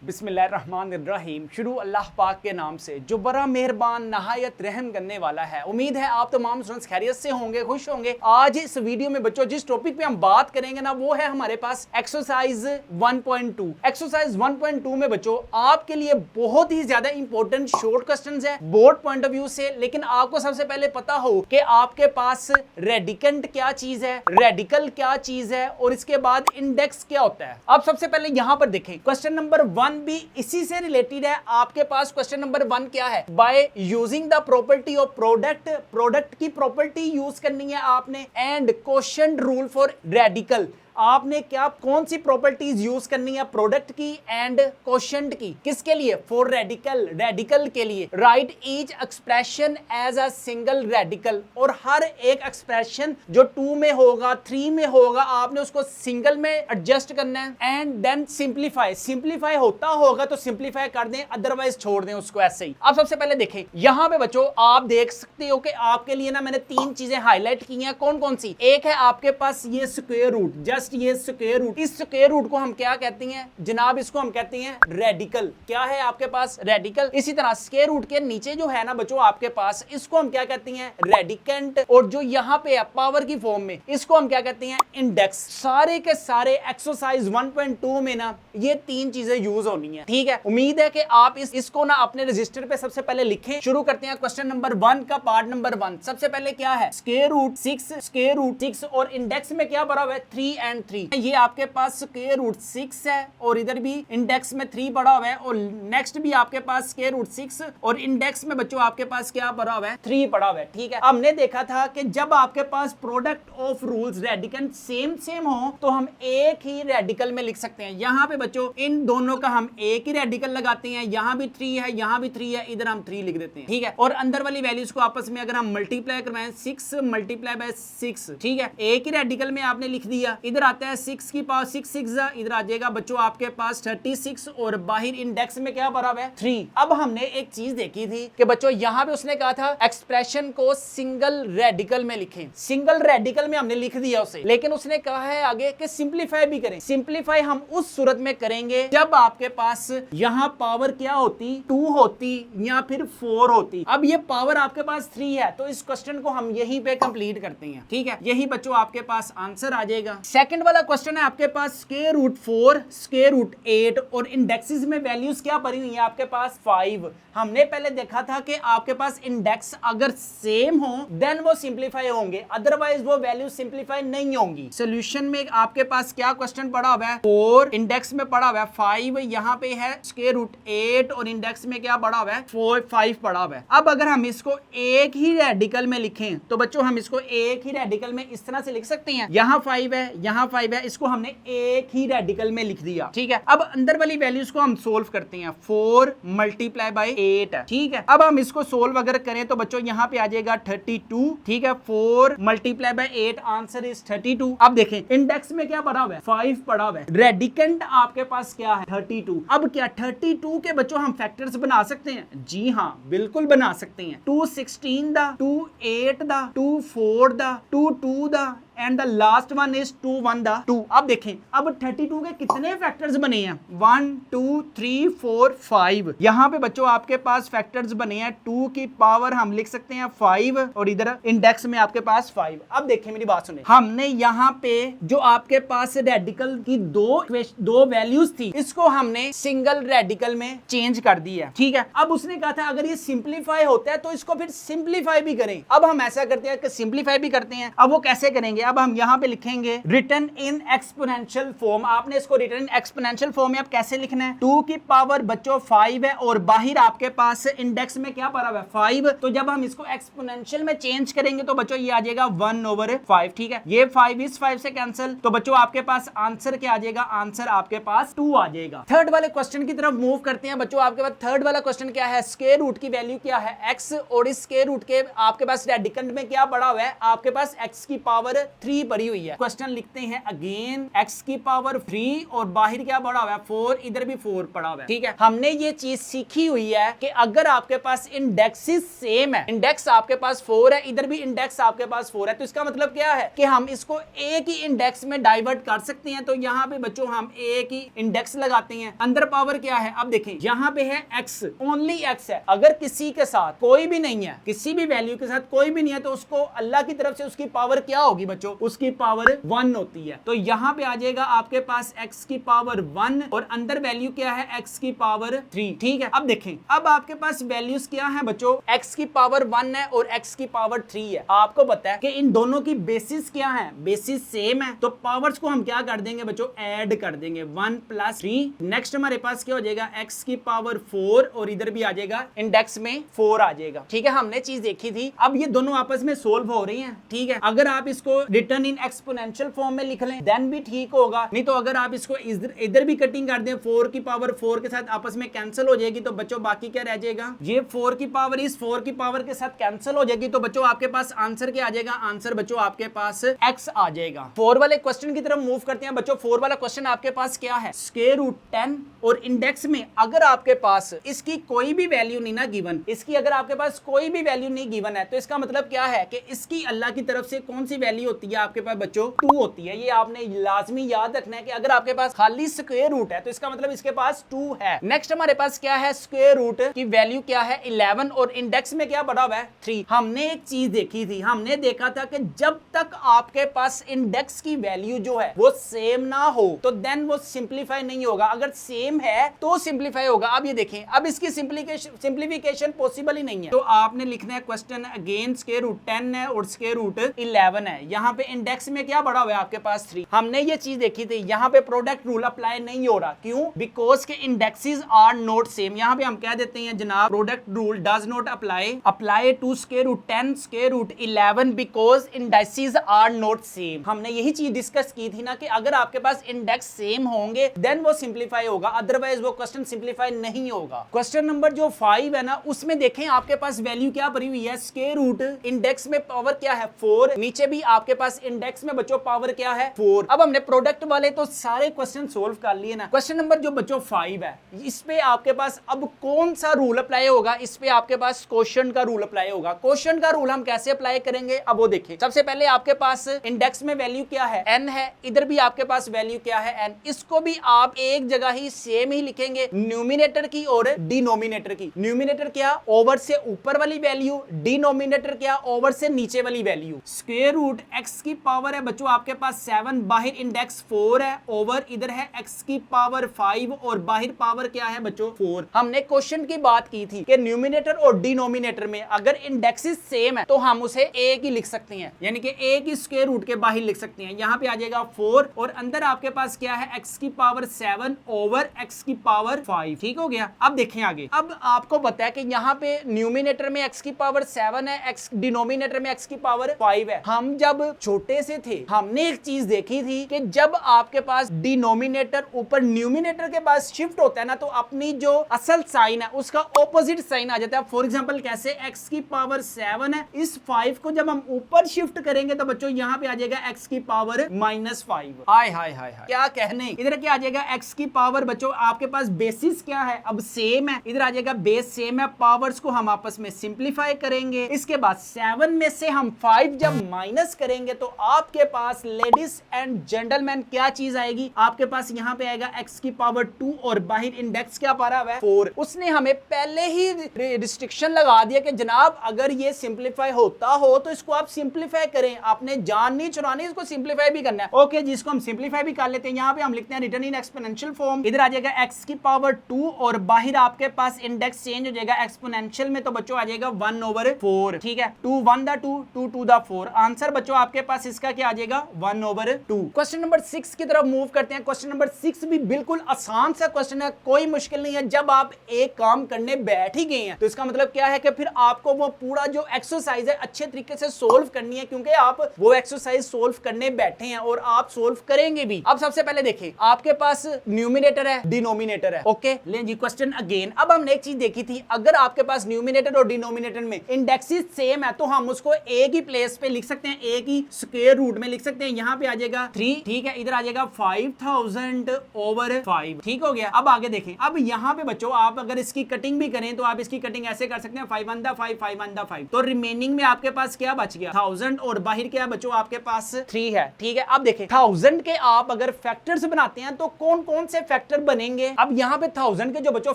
बिस्मिल्लाहिर्रहमानिर्रहीम। शुरू अल्लाह पाक के नाम से जो बड़ा मेहरबान नहायत रहम करने वाला है। उम्मीद है आप तमाम स्टूडेंट्स खैरियत से होंगे, खुश होंगे। आज इस वीडियो में बच्चों जिस टॉपिक पे हम बात करेंगे ना वो है हमारे पास एक्सरसाइज 1.2। एक्सरसाइज 1.2 में बच्चों आपके लिए बहुत ही ज्यादा इंपॉर्टेंट शॉर्ट क्वेश्चंस है बोर्ड पॉइंट ऑफ व्यू से। लेकिन आपको सबसे पहले पता हो कि आपके पास रेडिकेंट क्या चीज है, रेडिकल क्या चीज है और इसके बाद इंडेक्स क्या होता है। आप सबसे पहले यहां पर देखें, क्वेश्चन नंबर 1 भी इसी से रिलेटेड है। आपके पास क्वेश्चन नंबर 1 क्या है, by using the property of product, product की प्रॉपर्टी यूज करनी है आपने। And quotient rule for radical, आपने क्या कौन सी प्रॉपर्टीज यूज करनी है प्रोडक्ट की एंड क्वोशंट की, किसके लिए, फॉर रेडिकल, रेडिकल के लिए। Write each expression as a single radical, और हर एक एक्सप्रेशन जो 2 में होगा 3 में होगा आपने उसको सिंगल में एडजस्ट करना है। एंड देन सिंप्लीफाई, सिंप्लीफाई होता होगा तो सिंप्लीफाई कर दें, अदरवाइज छोड़ दें उसको ऐसे ही। अब सबसे पहले देखें यहां पे बच्चों आप देख सकते हो कि आपके लिए ना मैंने 3 चीजें हाईलाइट की हैं। कौन कौन सी, एक है आपके पास ये स्क्वायर रूट, जस्ट ये स्क्वायर रूट। इस स्क्वायर रूट को हम क्या कहते हैं जनाब, इसको हम कहते हैं रेडिकल। क्या है आपके पास, रेडिकल। इसी तरह स्क्वायर रूट के नीचे जो है ना बच्चों आपके पास, इसको हम क्या कहते हैं, रेडिकेंट। और जो यहां पे है पावर की फॉर्म में, इसको हम क्या कहते हैं, इंडेक्स। सारे के सारे एक्सरसाइज 1.2 में ना ये 3 चीजें यूज होनी है, ठीक है। उम्मीद है कि आप इसको ना अपने रजिस्टर पे सबसे पहले लिखें। शुरू करते हैं क्वेश्चन नंबर 1 का पार्ट नंबर 1। सबसे पहले क्या है, स्क्वायर रूट 6, स्क्वायर रूट 6 और इंडेक्स में क्या पड़ा हुआ है, 3 एंड 3। ये आपके पास स्क्वायर रूट 6 है और इधर भी इंडेक्स में 3 पड़ा हुआ है, और नेक्स्ट भी आपके पास स्क्वायर रूट 6 और इंडेक्स में बच्चों आपके पास क्या पड़ा हुआ है, 3 पड़ा हुआ है, ठीक है। हमने देखा था कि जब आपके पास product of rules radical same same हो तो हम एक ही रेडिकल में लिख सकते हैं। यहां पे बच्चों इन दोनों का हम एक ही रेडिकल लगाते हैं, यहां भी 3 है, यहां भी 3 है, इधर हम 3 लिख देते हैं, ठीक है। और अंदर वाली वैल्यूज को आपस में अगर हम मल्टीप्लाई करवाएं, 6 मल्टीप्लाई बाय 6, ठीक है। एक ही रेडिकल में आपने लिख दिया। इधर आता है 6 की पावर 6 6 इधर आ जाएगा बच्चों आपके पास 36 और बाहर इंडेक्स में क्या भरा हुआ है, 3। अब हमने एक चीज देखी थी कि बच्चों यहां पे उसने कहा था एक्सप्रेशन को सिंगल रेडिकल में लिखें। सिंगल रेडिकल में हमने लिख दिया उसे, लेकिन उसने कहा है आगे कि सिंप्लीफाई भी करें। सिंप्लीफाई हम उस सूरत में करेंगे जब आपके पास यहां पावर क्या होती, 2 होती या फिर 4 होती। अब ये पावर आपके पास 3 है तो इस क्वेश्चन को हम यहीं पे कंप्लीट करते हैं, ठीक है। यही बच्चों आपके पास आंसर आ जाएगा। सेकंड वाला क्वेश्चन है आपके पास स्क्वायर रूट 4, स्क्वायर रूट 8 और इंडेक्सेस में वैल्यूज क्या पड़ी हुई है आपके पास 5। हमने पहले देखा था कि आपके पास इंडेक्स अगर सेम हो देन वो सिंप्लीफाई होंगे, अदरवाइज वो वैल्यू सिंप्लीफाई नहीं होंगी। सॉल्यूशन में आपके पास क्या क्वेश्चन पड़ा हुआ है, 4 इंडेक्स में पड़ा हुआ है 5, यहां पे है स्क्वायर रूट 8 और इंडेक्स में क्या पड़ा हुआ है 5 पड़ा हुआ है। अब अगर हम इसको एक ही रेडिकल में लिखें तो बच्चों हम इसको एक ही रेडिकल में इस तरह से लिख सकते हैं, यहां 5 है, यहां 5 है, इसको हमने एक ही रेडिकल में लिख दिया, ठीक है। अब अंदर वाली वैल्यूज को हम सोल्व करते हैं, 4 मल्टीप्लाई बाय 8 है, ठीक है। अब हम इसको सोल्व अगर करें तो बच्चों यहां पे आ जाएगा 32, ठीक है। 4 मल्टीप्लाई बाय 8 आंसर इज 32। अब देखें इंडेक्स में क्या पड़ा हुआ है, 5 पड़ा हुआ है, रेडिकेंट आपके पास क्या है 32। अब क्या 32 के बच्चों हम फैक्टर्स बना सकते हैं, जी हाँ बिल्कुल बना सकते हैं। 2 16 दा, 2 8 दा, 2 4 दा, 2 2 दा and the last one is 2 1 दा 2। अब देखें अब 32 के कितने फैक्टर्स बने हैं, 1 2 3 4 5। यहां पे बच्चों आपके पास फैक्टर्स बने हैं 2 की पावर हम लिख सकते हैं 5 और इधर इंडेक्स में आपके पास 5। अब देखें मेरी बात सुने, हमने यहां पे जो आपके पास रेडिकल की दो वैल्यूज थी इसको हमने सिंगल रेडिकल में चेंज कर दी है, ठीक है। अब उसने कहा था अगर ये सिंप्लीफाई होता है तो इसको फिर सिंप्लीफाई भी करें। अब हम ऐसा करते हैं कि सिंप्लीफाई भी करते हैं। अब वो कैसे करेंगे, अब हम यहां पे लिखेंगे रिटन इन एक्सपोनेंशियल फॉर्म। आपने इसको रिटन एक्सपोनेंशियल फॉर्म में अब कैसे लिखना है, 2 की पावर बच्चों 5 है और बाहर आपके पास इंडेक्स में क्या पड़ा हुआ है 5। तो जब हम इसको एक्सपोनेंशियल में चेंज करेंगे तो बच्चों ये आ जाएगा 1/5, ठीक है। ये 5 इस 5 से कैंसिल, तो बच्चों आपके पास आंसर क्या आ जाएगा, आंसर आपके पास 2 आ जाएगा। थर्ड वाले क्वेश्चन की तरफ मूव करते हैं बच्चों। आपके पास थर्ड वाला क्वेश्चन क्या है, स्क्वायर रूट की वैल्यू क्या है x और इस स्क्वायर रूट के आपके पास रेडिकेंट में क्या पड़ा हुआ है आपके पास x की पावर 3 पड़ी हुई है। क्वेश्चन लिखते हैं अगेन x की पावर 3 और बाहर क्या पड़ा हुआ है 4, इधर भी 4 पड़ा हुआ है। ठीक है, हमने ये चीज सीखी हुई है कि अगर आपके पास इंडेक्सेस सेम है, इंडेक्स आपके पास 4 है, इधर भी इंडेक्स आपके पास 4 है, तो इसका मतलब क्या है कि हम इसको एक ही इंडेक्स में डाइवर्ट कर सकते हैं। तो यहाँ पे बच्चों हम एक ही इंडेक्स लगाते हैं, अंदर पावर क्या है, अब देखें यहाँ पे है x, ओनली x है। अगर किसी के साथ कोई भी नहीं है, किसी भी वैल्यू के साथ कोई भी नहीं है, तो उसको अल्लाह की तरफ से उसकी पावर क्या होगी बच्चों, उसकी पावर 1 होती है। तो यहाँ पे आ जाएगा आपके पास x की पावर 1 और अंदर वैल्यू क्या है x की पावर 3। ठीक है, अब देखें, अब आपके पास वैल्यूज क्या है बच्चों, x की पावर 1 है और x की पावर 3 है। आपको पता है कि इन दोनों की बेसिस क्या है, बेसिस सेम है, तो पावर्स को हम क्या कर देंगे बच्चों, ऐड कर देंगे, 1 + 3। नेक्स्ट हमारे पास क्या हो जाएगा, x की पावर 4 और इधर भी आ जाएगा इंडेक्स में 4 आ जाएगा। ठीक है, हमने चीज देखी थी। अब ये दोनों आपस में सोल्व हो रही हैं। ठीक है, अगर आप इसको रिटर्न इन एक्सपोनेंशियल फॉर्म में लिख लें देन भी ठीक होगा, नहीं तो अगर आप इसको इधर भी कटिंग कर दें, 4 की पावर 4 के साथ आपस में कैंसिल हो जाएगी, तो बच्चों बाकी क्या रह जाएगा, ये 4 की पावर इस 4 की पावर के साथ कैंसिल हो जाएगी। तो बच्चों आपके पास आंसर क्या आ जाएगा, आंसर बच्चों आपके पास x आ जाएगा। 4 वाले क्वेश्चन की तरफ मूव करते हैं बच्चों। 4 वाला क्वेश्चन आपके पास क्या है, √10 और इंडेक्स में अगर आपके पास इसकी कोई भी वैल्यू नहीं ना गिवन, इसकी अगर आपके पास कोई भी वैल्यू नहीं गिवन है, तो इसका मतलब क्या है कि इसकी अल्लाह की तरफ से कौन सी वैल्यू होती है आपके पास बच्चों, 2 होती है। ये आपने लाजमी याद रखना है कि अगर आपके पास खाली स्क्वायर रूट है तो इसका मतलब इसके पास 2 है। नेक्स्ट हमारे पास क्या है, स्क्वायर रूट की वैल्यू क्या है 11 और इंडेक्स में क्या पड़ा हुआ है 3। हमने एक चीज देखी थी, हमने देखा था कि जब तक आपके पास इंडेक्स की वैल्यू जो है वो सेम ना हो तो देन वो सिंप्लीफाई नहीं होगा, अगर सेम है तो सिंप्लीफाई होगा। अब ये देखें, अब इसकी सिंप्लीफिकेशन पॉसिबल ही नहीं है, तो आपने लिखना है क्वेश्चन अगेन √10 है और √11 है। यहाँ पे इंडेक्स में क्या पड़ा हुआ है आपके पास 3। हमने ये चीज देखी थी, यहाँ पे प्रोडक्ट रूल अप्लाई नहीं हो रहा, क्यों, बिकॉज के इंडेक्सेस आर नॉट सेम। यहाँ पे हम कह देते हैं जनाब product rule does not apply to √10 √11 because indexes are not same. हमने यही चीज डिस्कस की थी ना कि अगर आपके पास इंडेक्स सेम होंगे देन वो सिंप्लीफाई होगा, अदरवाइज वो क्वेश्चन सिंप्लीफाई नहीं होगा। क्वेश्चन नंबर जो 5 है ना, उसमें देखें आपके पास वैल्यू क्या भरी हुई है, स्क्वायर रूट, इंडेक्स में पावर क्या है 4, नीचे भी आपके पास इंडेक्स में बच्चों पावर क्या है 4। अब हमने प्रोडक्ट वाले तो सारे क्वेश्चन सोल्व कर लिए ना। क्वेश्चन नंबर जो बच्चों 5 है, इस पे आपके पास अब कौन सा रूल अप्लाई होगा, इस पे आपके पास क्वोशंट का रूल अप्लाई होगा। क्वोशंट का रूल हम कैसे अप्लाई करेंगे, अब वो देखिए। सबसे पहले आपके पास इंडेक्स में वैल्यू क्या है n है, इधर भी आपके पास वैल्यू क्या है n, इसको भी आप एक जगह ही सेम ही लिखेंगे, न्यूमिनेटर की और डिनोमिनेटर की। न्यूमिनेटर क्या, ओवर से ऊपर वाली वैल्यू, डिनोमिनेटर क्या, ओवर से नीचे वाली वैल्यू। स्क्वायर रूट x की पावर है बच्चों आपके पास 7, बाहर इंडेक्स 4 है, ओवर इधर है x की पावर 5 और बाहर पावर क्या है बच्चों 4। हमने क्वेश्चन की बात की थी कि न्यूमिनेटर और डिनोमिनेटर में अगर इंडेक्सेस सेम है तो हम उसे एक ही लिख सकते हैं, यानी कि एक ही स्क्वायर रूट के बाहर लिख सकते हैं। यहाँ पे आ जाएगा 4 और अंदर आपके पास क्या है x की पावर 7 ओवर x की पावर 5। ठीक हो गया, अब देखें आगे। अब आपको पता है कि यहाँ पे न्यूमिनेटर में x की पावर 7 है, x डिनोमिनेटर में x की पावर 5 है। हम जब छोटे से थे हमने एक चीज देखी थी कि जब आपके पास डिनोमिनेटर ऊपर न्यूमिनेटर के पास शिफ्ट होता है ना, तो अपनी जो असल साइन है उसका ऑपोजिट साइन आ जाता है। फॉर एग्जांपल कैसे, x की पावर 7 है, इस 5 को जब हम ऊपर शिफ्ट करेंगे तो बच्चों यहाँ पे आ जाएगा x की पावर -5। हाय हाय हाय हाय, क्या कहने, इधर क्या आ जाएगा x की पावर बच्चों आपके पास बेसिस क्या है, अब सेम है, इधर आ जाएगा बेस सेम है, पावर्स को हम आपस में सिंप्लीफाई करेंगे। इसके बाद 7 में से हम 5 जब माइनस करेंगे तो आपके पास लेडीज एंड जेंटलमैन क्या चीज आएगी, आपके पास यहाँ पे आएगा x की पावर 2 और बाहर इंडेक्स क्या पा रहा है 4। उसने हमें पहले ही रिस्ट्रिक्शन लगा दिया कि जनाब अगर ये सिंप्लीफाई होता हो तो इसको आप सिंप्लीफाई करें, आपने जान नहीं चुरानी, इसको सिंप्लीफाई भी करना है। ओके, जिसको हम सिंप्लीफाई भी कर लेते हैं, यहाँ पे हम लिखते हैं रिटर्न इन एक्सपोनेंशियल फॉर्म। इधर आ जाएगा x की पावर 2 और बाहर आपके पास इंडेक्स चेंज हो जाएगा एक्सपोनेंशियल में, तो बच्चों आ जाएगा 1/4। ठीक है, 2 1 द 2 2 2 द 4। आंसर बच्चों आपके पास इसका क्या आ जाएगा 1/2। क्वेश्चन नंबर 6 की तरफ मूव करते हैं। क्वेश्चन नंबर 6 भी बिल्कुल आसान सा क्वेश्चन है, कोई मुश्किल नहीं है। जब आप एक काम करने बैठ ही गए हैं तो इसका मतलब क्या है कि फिर आपको वो पूरा जो एक्सरसाइज है अच्छे तरीके से सोल्व करनी है, क्योंकि आप वो एक्सरसाइज सोल्व करने बैठे हैं और आप सोल्व करेंगे भी। अब सबसे पहले देखें, आपके पास न्यूमिनेटर है, डिनोमिनेटर है। ओके, लें जी क्वेश्चन अगेन। अब हमने एक चीज देखी थी, अगर आपके पास न्यूमिनेटर और डिनोमिनेटर में इंडेक्सेस सेम है तो हम उसको एक ही प्लेस पे लिख सकते हैं, एक ही स्क्वायर रूट में लिख सकते हैं। यहाँ पे आ जाएगा 3, ठीक है, इधर आ जाएगा 5000/5, ठीक हो गया। अब आगे देखें, अब यहाँ पे बच्चों आप अगर इसकी कटिंग भी करें तो आप इसकी कटिंग ऐसे कर सकते हैं 5 1 5 5 1 5, तो रिमेनिंग में आपके पास क्या बच गया 1000 और बाहर क्या बच्चों आपके पास 3 है, ठीक है। अब देखें 1000 के आप अगर फैक्टर्स बनाते हैं तो कौन कौन से फैक्टर बनेंगे। अब यहाँ पे 1000 के जो बच्चों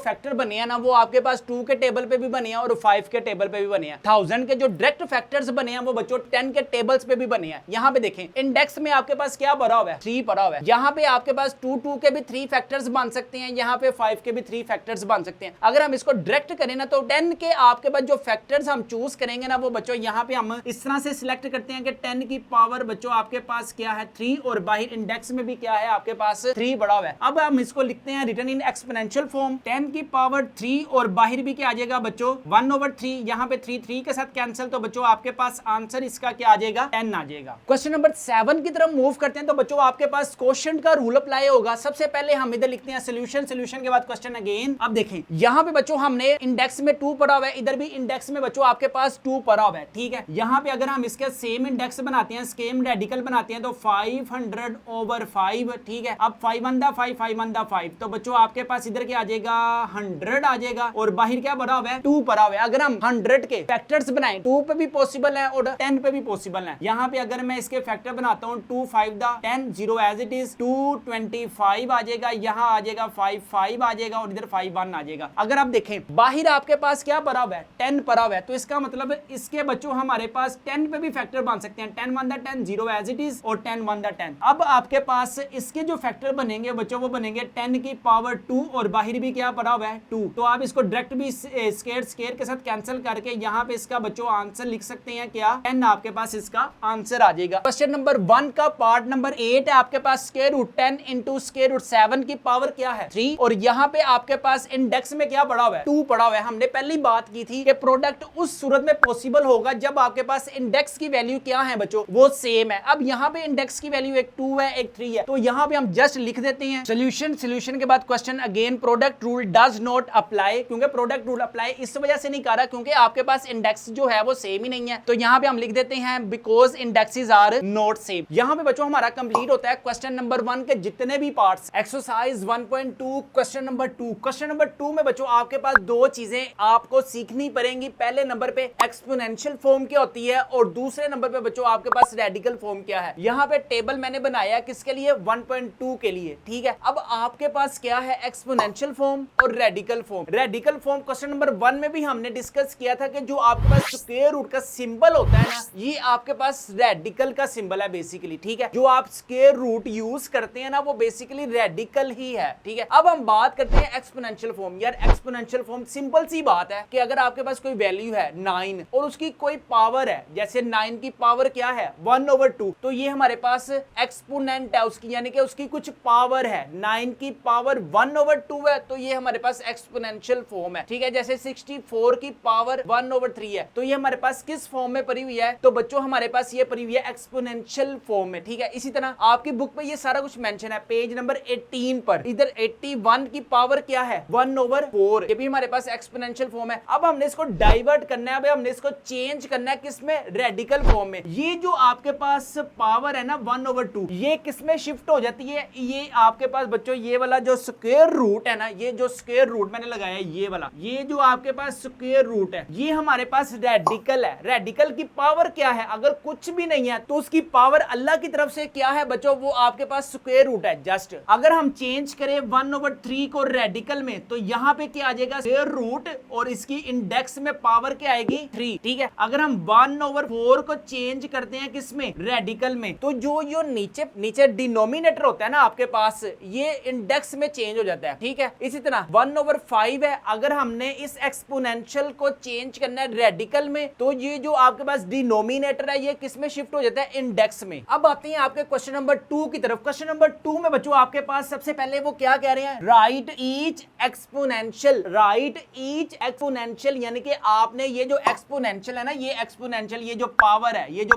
फैक्टर बने हैं ना वो आपके पास 2 के टेबल पे भी बने हैं और 5 के टेबल पे भी बने हैं। 1000 के जो डायरेक्ट फैक्टर्स बने हैं वो बच्चों 10 के टेबल्स पे भी बने हैं। यहाँ पे देखें इंडेक्स में आपके पास क्या भरा हुआ है 3 भरा हुआ है। यहाँ पे आपके पास 2 के भी 3 फैक्टर्स बन सकते हैं, यहाँ पे 5 के भी 3 फैक्टर्स बन सकते हैं। अगर हम इसको डायरेक्ट करें ना तो 10 के आपके पास जो फैक्टर्स हम चूज करेंगे ना वो बच्चों यहाँ पे हम इस तरह से सिलेक्ट करते हैं कि 10 की पावर बच्चों आपके पास क्या है 3 और बाहर इंडेक्स में भी क्या है आपके पास 3 बड़ा हुआ है। अब हम इसको लिखते हैं रिटन इन एक्सपोनेंशियल फॉर्म 10 की पावर 3 और बाहर भी क्या आ जाएगा बच्चों 1/3, यहाँ पे 3 के साथ कैंसिल, तो बच्चों आपके पास आंसर इसका क्या आ जाएगा 10 आ जाएगा। क्वेश्चन नंबर 7 की तरफ मूव करते हैं तो बच्चों आपके पास क्वोशंट का रूल अप्लाई होगा। सबसे पहले हम इधर लिखते हैं सोल्यूशन, सोल्यूशन के बाद क्वेश्चन अगेन। अब देखें यहाँ पे बच्चों हमने इंडेक्स में 2 पढ़ा हुआ है, इधर भी इंडेक्स में बच्चों आपके पास 2 पढ़ा हुआ है, ठीक है। यहाँ पे अगर हम इसके सेम इंडेक्स बनाते हैं, सेम रेडिकल बनाते हैं तो 500/5, ठीक है। अब 5 1 5 5 1 5, तो बच्चों आपके पास इधर क्या आ जाएगा 100 आ जाएगा और बाहर क्या भरा हुआ है 2 भरा हुआ है। अगर हम 100 के फैक्टर्स बनाएं 2 पे भी पॉसिबल है और 10 पे भी पॉसिबल है। यहाँ पे अगर मैं इसके फैक्टर बनाता हूँ 2 5 10 0 एज इट इज 225 आ जाएगा, यहाँ आ जाएगा 5 5 आ जाएगा और इधर 5 1 आ जाएगा। अगर आप देखें बाहर आपके पास क्या भरा हुआ है 10 भरा हुआ है, तो इसका मतलब इसके बच्चों हमारे पास 10 पे भी फैक्टर बन सकते हैं, 10 1 10 0 एज इट इज और 10 1 10। अब आपके पास इसके जो फैक्टर बनेंगे बच्चों वो बनेंगे 10 की पावर 2 और बाहर भी क्या भरा हुआ है 2, तो आप इसको डायरेक्ट भी स्क्वायर के साथ कैंसिल करके यहाँ पे इसका बच्चों आंसर लिख सकते हैं क्या 10 आपके पास इसका आंसर आ जाएगा। क्वेश्चन नंबर 1 का पार्ट नंबर 8 है आपके पास square root 10 into square root 7 की पावर क्या है 3 और यहाँ पे आपके पास इंडेक्स में क्या पड़ा हुआ है 2 पड़ा हुआ है। हमने पहली बात की थी कि प्रोडक्ट उस सूरत में पॉसिबल होगा जब आपके पास इंडेक्स की वैल्यू क्या है बच्चों वो सेम है। अब यहाँ पे इंडेक्स की वैल्यू एक 2 है एक 3 है, तो यहाँ पे हम जस्ट लिख देते हैं सोल्यूशन, सोल्यूशन के बाद question again product rule does not apply, क्योंकि प्रोडक्ट रूल अप्लाई इस वजह से नहीं कर रहा क्योंकि आपके पास इंडेक्स जो है वो सेम ही नहीं है, तो यहाँ पे हम लिख देते हैं because indexes are not same. यहाँ पे बच्चों हमारा कंप्लीट होता है क्वेश्चन नंबर 1 के जितने भी parts. Exercise 1.2 question number 2, question number 2 में बच्चों आपके पास 2 चीजें आपको सीखनी पड़ेंगी। पहले नंबर पे एक्सपोनेंशियल फॉर्म क्या होती है और दूसरे नंबर पे बच्चों आपके पास रेडिकल फॉर्म क्या है। यहाँ पे टेबल मैंने बनाया किसके लिए 1.2 के लिए, ठीक है। अब आपके पास क्या है एक्सपोनेंशियल फॉर्म और radical form. Radical form question number 1 में भी हमने डिस्कस किया था कि जो आपके पास स्क्वायर रूट का सिंबल होता है ना ये आपके पास रेडिकल का सिंबल है बेसिकली, ठीक है। जो आप स्क्वायर रूट यूज करते हैं ना वो बेसिकली रेडिकल ही है, ठीक है। अब हम बात करते हैं एक्सपोनेंशियल फॉर्म। यार एक्सपोनेंशियल फॉर्म सिंपल सी बात है कि अगर आपके पास कोई वैल्यू है 9 और उसकी कोई पावर है, जैसे 9 की पावर क्या है 1/2, तो ये हमारे पास एक्सपोनेंट है उसकी, यानी कि उसकी कुछ पावर है। 9 की पावर 1/2 है तो ये हमारे पास एक्सपोनेंशियल फॉर्म है, ठीक है। जैसे 64 की पावर 1/3 है तो ये हमारे पास किस फॉर्म में पड़ी हुई है, तो बच्चों हमारे पास ये पड़ी हुई है एक्सपोनेंशियल फॉर्म में, ठीक है। इसी तरह आपकी बुक पे ये सारा कुछ मेंशन है पेज नंबर 18 पर। इधर 81 की पावर क्या है 1/4, ये भी हमारे पास एक्सपोनेंशियल फॉर्म है। अब हमने इसको डाइवर्ट करना है, हमने इसको चेंज करना है किसमें रेडिकल फॉर्म में। ये जो आपके पास पावर है ना 1/2 ये किसमें शिफ्ट हो जाती है, ये आपके पास बच्चों ये वाला जो स्क्वायर रूट है ना, ये जो स्क्वायर रूट मैंने लगाया ये वाला, ये जो आपके पास स्क्वायर रूट है ये हमारे पास रेडिकल है। रेडिकल की पावर क्या है, अगर कुछ भी नहीं है तो उसकी पावर अल्लाह की तरफ से क्या है बच्चों वो आपके पास स्क्वायर रूट है जस्ट। अगर हम चेंज करें 1/3 को रेडिकल में तो यहाँ पे क्या आ जाएगा स्क्वायर रूट और इसकी इंडेक्स में पावर क्या आएगी 3, ठीक है। अगर हम 1/4 को चेंज करते हैं किसमें रेडिकल में तो जो नीचे डिनोमिनेटर होता है ना आपके पास ये इंडेक्स में चेंज हो जाता है, ठीक है। इसी तरह 1/5 है, अगर हमने इस एक्सपोनेंशियल को चेंज करना है रेडिकल में तो ये जो आपके पास डिनोमिनेटर है ये किसमें शिफ्ट हो जाता है इंडेक्स में। अब आते हैं आपके क्वेश्चन नंबर 2 की तरफ। क्वेश्चन नंबर 2 में बच्चों आपके पास सबसे पहले वो क्या कह रहे हैं right each exponential, right each exponential, यानी कि आपने ये जो एक्सपोनेंशियल है ना ये एक्सपोनेंशियल ये जो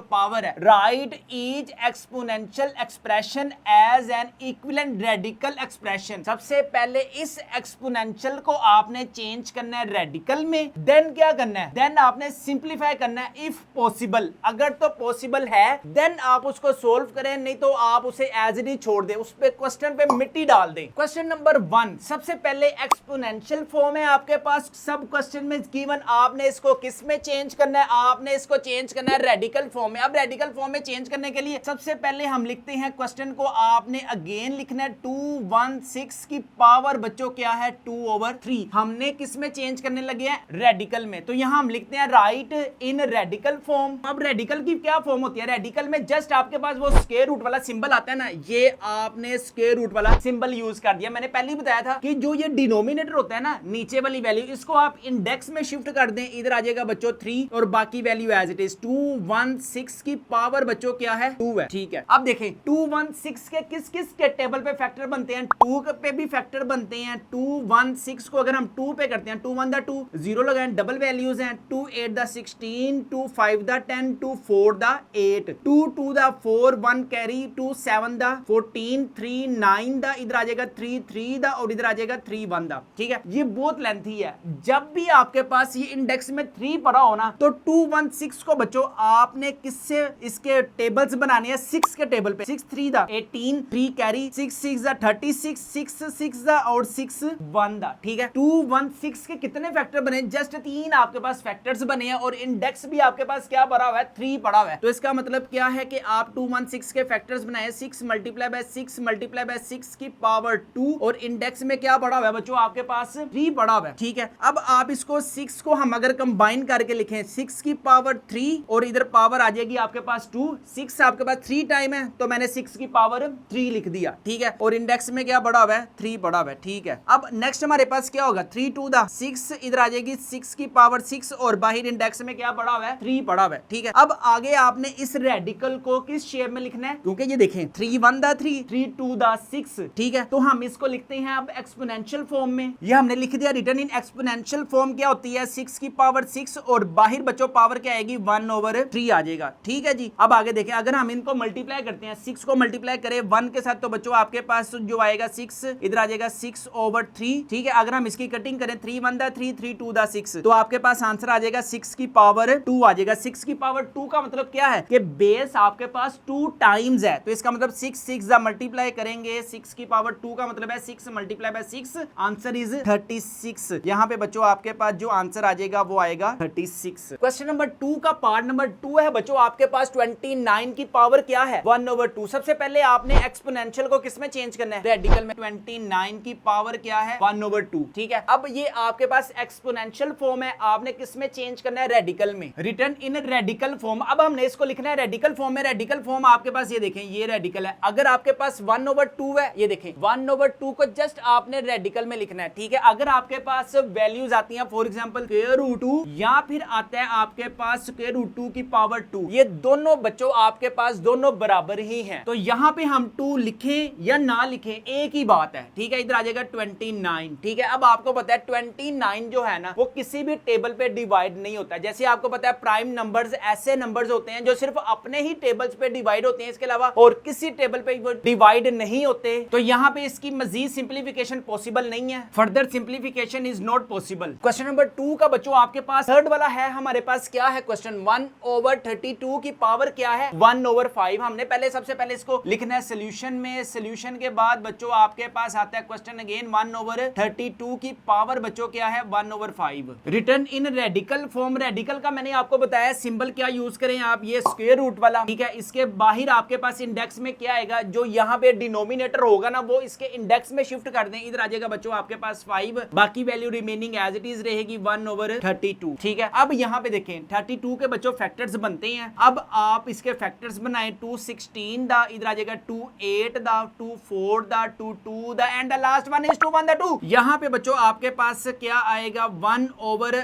पावर है write each exponential expression as an equivalent radical expression. सबसे पहले इस एक्सपोनेंशियल को आपने चेंज करना है रेडिकल में, देन क्या करना है, देन आपने सिंप्लीफाई करना है इफ पॉसिबल। अगर तो पॉसिबल पॉसिबल है देन आप उसको सोल्व करें, नहीं तो आप उसे एज इट इज छोड़ दें, उस पे क्वेश्चन पे मिट्टी डाल दें। क्वेश्चन नंबर 1 सबसे पहले एक्सपोनेंशियल फॉर्म है आपके पास, सब क्वेश्चन में गिवन, आपने इसको किस में चेंज करना है, आपने इसको चेंज करना है रेडिकल फॉर्म में। अब रेडिकल फॉर्म में चेंज करने के लिए सबसे पहले हम लिखते हैं क्वेश्चन को, आपने अगेन लिखना है 216 की पावर बच्चों क्या है 2/3। हमने किस में चेंज करने लगे हैं, रेडिकल में। तो यहां हम लिखते हैं राइट इन रेडिकल फॉर्म। अब रेडिकल की क्या फॉर्म होती है, रेडिकल में जस्ट आपके पास वो स्क्वायर रूट वाला सिंबल आता है ना, ये आपने स्क्वायर रूट वाला सिंबल यूज कर दिया। मैंने पहले ही बताया था कि जो ये डिनोमिनेटर होता है ना, नीचे वाली वैल्यू, इसको आप इंडेक्स में शिफ्ट कर दें, इधर आ जाएगा बच्चों 3 और बाकी वैल्यू एज इट इज। 216 की पावर बच्चों क्या है 2 है, ठीक है। अब देखें 216 के किस किस के टेबल पे फैक्टर बनते हैं, 2 पे भी फैक्टर बनते हैं। 216 को अगर हम 2 पे करते हैं, 2 1 दा 2, 0 लगाएं, डबल वैल्यूज हैं, 2 8 दा 16, 2 5 दा 10, 2 4 दा 8, 2 2 दा 4, 1 कैरी, 2 7 दा 14, 3 9 दा, इधर आ जाएगा 3 3 दा और इधर आ जाएगा 3 1 दा, ठीक है। ये बहुत लेंथी है, जब भी आपके पास ये इंडेक्स में 3 पड़ा हो ना, तो 216 को बच्चों आपने किससे इसके टेबल्स बनाने हैं, 6 के टेबल पे। 6 3 दा 18, 3 कैरी, 6 6 दा 36, 6 6 दा और 6 1 दा, ठीक है। 216 के कितने फैक्टर बने, जस्ट 3 आपके पास फैक्टर्स बने हैं और इंडेक्स भी आपके पास क्या पड़ा हुआ है 3 पड़ा हुआ है। तो इसका मतलब क्या है कि आप 216 के फैक्टर्स बनाए 6 मल्टीप्लाई बाय 6 मल्टीप्लाई बाय 6 की पावर 2 और इंडेक्स में क्या पड़ा हुआ है बच्चों आपके पास 3 पड़ा हुआ है, ठीक है। अब आप इसको 6 को हम अगर कंबाइन करके लिखें, 6 की पावर 3 और इधर पावर आ जाएगी आपके पास 2, 6 आपके पास 3 टाइम है तो मैंने 6 की पावर 3 लिख दिया, ठीक है। और इंडेक्स में क्या पड़ा हुआ है 3 पड़ा हुआ है, ठीक है। अब नेक्स्ट हमारे पास क्या होगा 3 2 दा 6, इधर आ जाएगी 6 की पावर 6 और बाहर इंडेक्स में क्या पड़ा हुआ है 3 पड़ा हुआ है, ठीक है। अब आगे आपने इस रेडिकल को किस शेप में लिखना है, क्योंकि ये देखें 3 1 दा 3, 3 2 दा 6, ठीक है। तो हम इसको लिखते हैं अब एक्सपोनेंशियल फॉर्म में। ये हमने लिख दिया रिटर्न इन एक्सपोनेंशियल फॉर्म। क्या होती है 6 की पावर 6 और बाहर बच्चों पावर क्या आएगी 1/3 आ जाएगा, ठीक है जी। अब आगे देखें, अगर हम इनको मल्टीप्लाई करते हैं, 6 को मल्टीप्लाई करें 1 के साथ तो बच्चों आपके पास जो आएगा 6, इधर आ जाएगा 6/3, ठीक है। अगर हम इसकी कटिंग करें 3 1 दा 3, 3 2 दा 6 तो आपके पास आंसर आ जाएगा 6 की पावर 2 आ जाएगा। 6 की पावर 2 का मतलब क्या है कि बेस आपके पास 2 टाइम्स है, तो इसका मतलब 6 6 दा मल्टीप्लाई करेंगे 6 की पावर 2 का मतलब है 6 मल्टीप्लाई बाय 6, आंसर इज 36। यहाँ पे बच्चों आपके पास जो आंसर आ जाएगा वो आएगा 36। क्वेश्चन नंबर 2 का पार्ट नंबर 2 है बच्चों आपके पास 29 की पावर क्या है 1/2। सबसे पहले आपने एक्सपोनेंशियल को किस में चेंज करना है, रेडिकल में। 29 की पावर क्या है 1/2, ठीक है। अब ये आपके पास एक्सपोनेंशियल फॉर्म है, आपने किस में चेंज करना है, रेडिकल में। रिटर्न इन रेडिकल फॉर्म। अब हमने इसको लिखना है रेडिकल फॉर्म में। रेडिकल फॉर्म आपके पास ये देखें, ये रेडिकल है। अगर आपके पास 1/2 है, ये देखें 1/2 को जस्ट आपने रेडिकल में लिखना है, ठीक है। अगर आपके पास वैल्यूज आती हैं फॉर एग्जांपल स्क्वायर रूट 2 या फिर आता है आपके पास स्क्वायर रूट 2 की पावर 2, ये दोनों बच्चों आपके पास दोनों बराबर ही हैं। तो यहाँ पे हम 2 लिखें या ना लिखें एक ही बात है, ठीक है। इधर आ जाएगा 29, ठीक है। अब आपको पता है 29 जो है ना वो किसी भी टेबल पे डिवाइड नहीं होता। जैसे आपको पता है प्राइम नंबर्स ऐसे नंबर्स होते हैं जो सिर्फ अपने ही टेबल्स पे डिवाइड होते हैं, इसके अलावा और किसी टेबल पे वो डिवाइड नहीं होते। तो यहाँ पे इसकी मजीद सिंप्लीफिकेशन पॉसिबल नहीं है, further simplification is not possible. Question number 2 का बच्चों आपके पास थर्ड वाला है हमारे पास, क्या है क्वेश्चन 1/32 की पावर क्या है 1/5। हमने पहले सबसे पहले इसको लिखना है सोल्यूशन में। सोल्यूशन के बाद बच्चों आपके पास आता है क्वेश्चन अगेन 1/32 की पावर बच्चों क्या है 1/5। रिटर्न इन रेडिकल फॉर्म। रेडिकल का मैंने आपको बताया सिंबल क्या यूज करें आप, ये स्क्वायर रूट वाला, ठीक है। इसके बाहर आपके पास इंडेक्स में क्या आएगा, जो यहाँ पे डिनोमिनेटर होगा ना वो इसके इंडेक्स में शिफ्ट कर दें, इधर आ जाएगा बच्चों आपके पास 5, बाकी value remaining as it is रहेगी 1/32, ठीक है। अब यहाँ पे देखें 32 के बच्चों फैक्टर्स बनते हैं। अब आप इसके फैक्टर्स बनाएं 2 16 दा, इधर आ जाएगा 2 8 दा, 2 4 दा, 2 2 दा and the last one is 2 1 दा 2। यहाँ पे बच्चों आपके पास क्या आएगा 1/,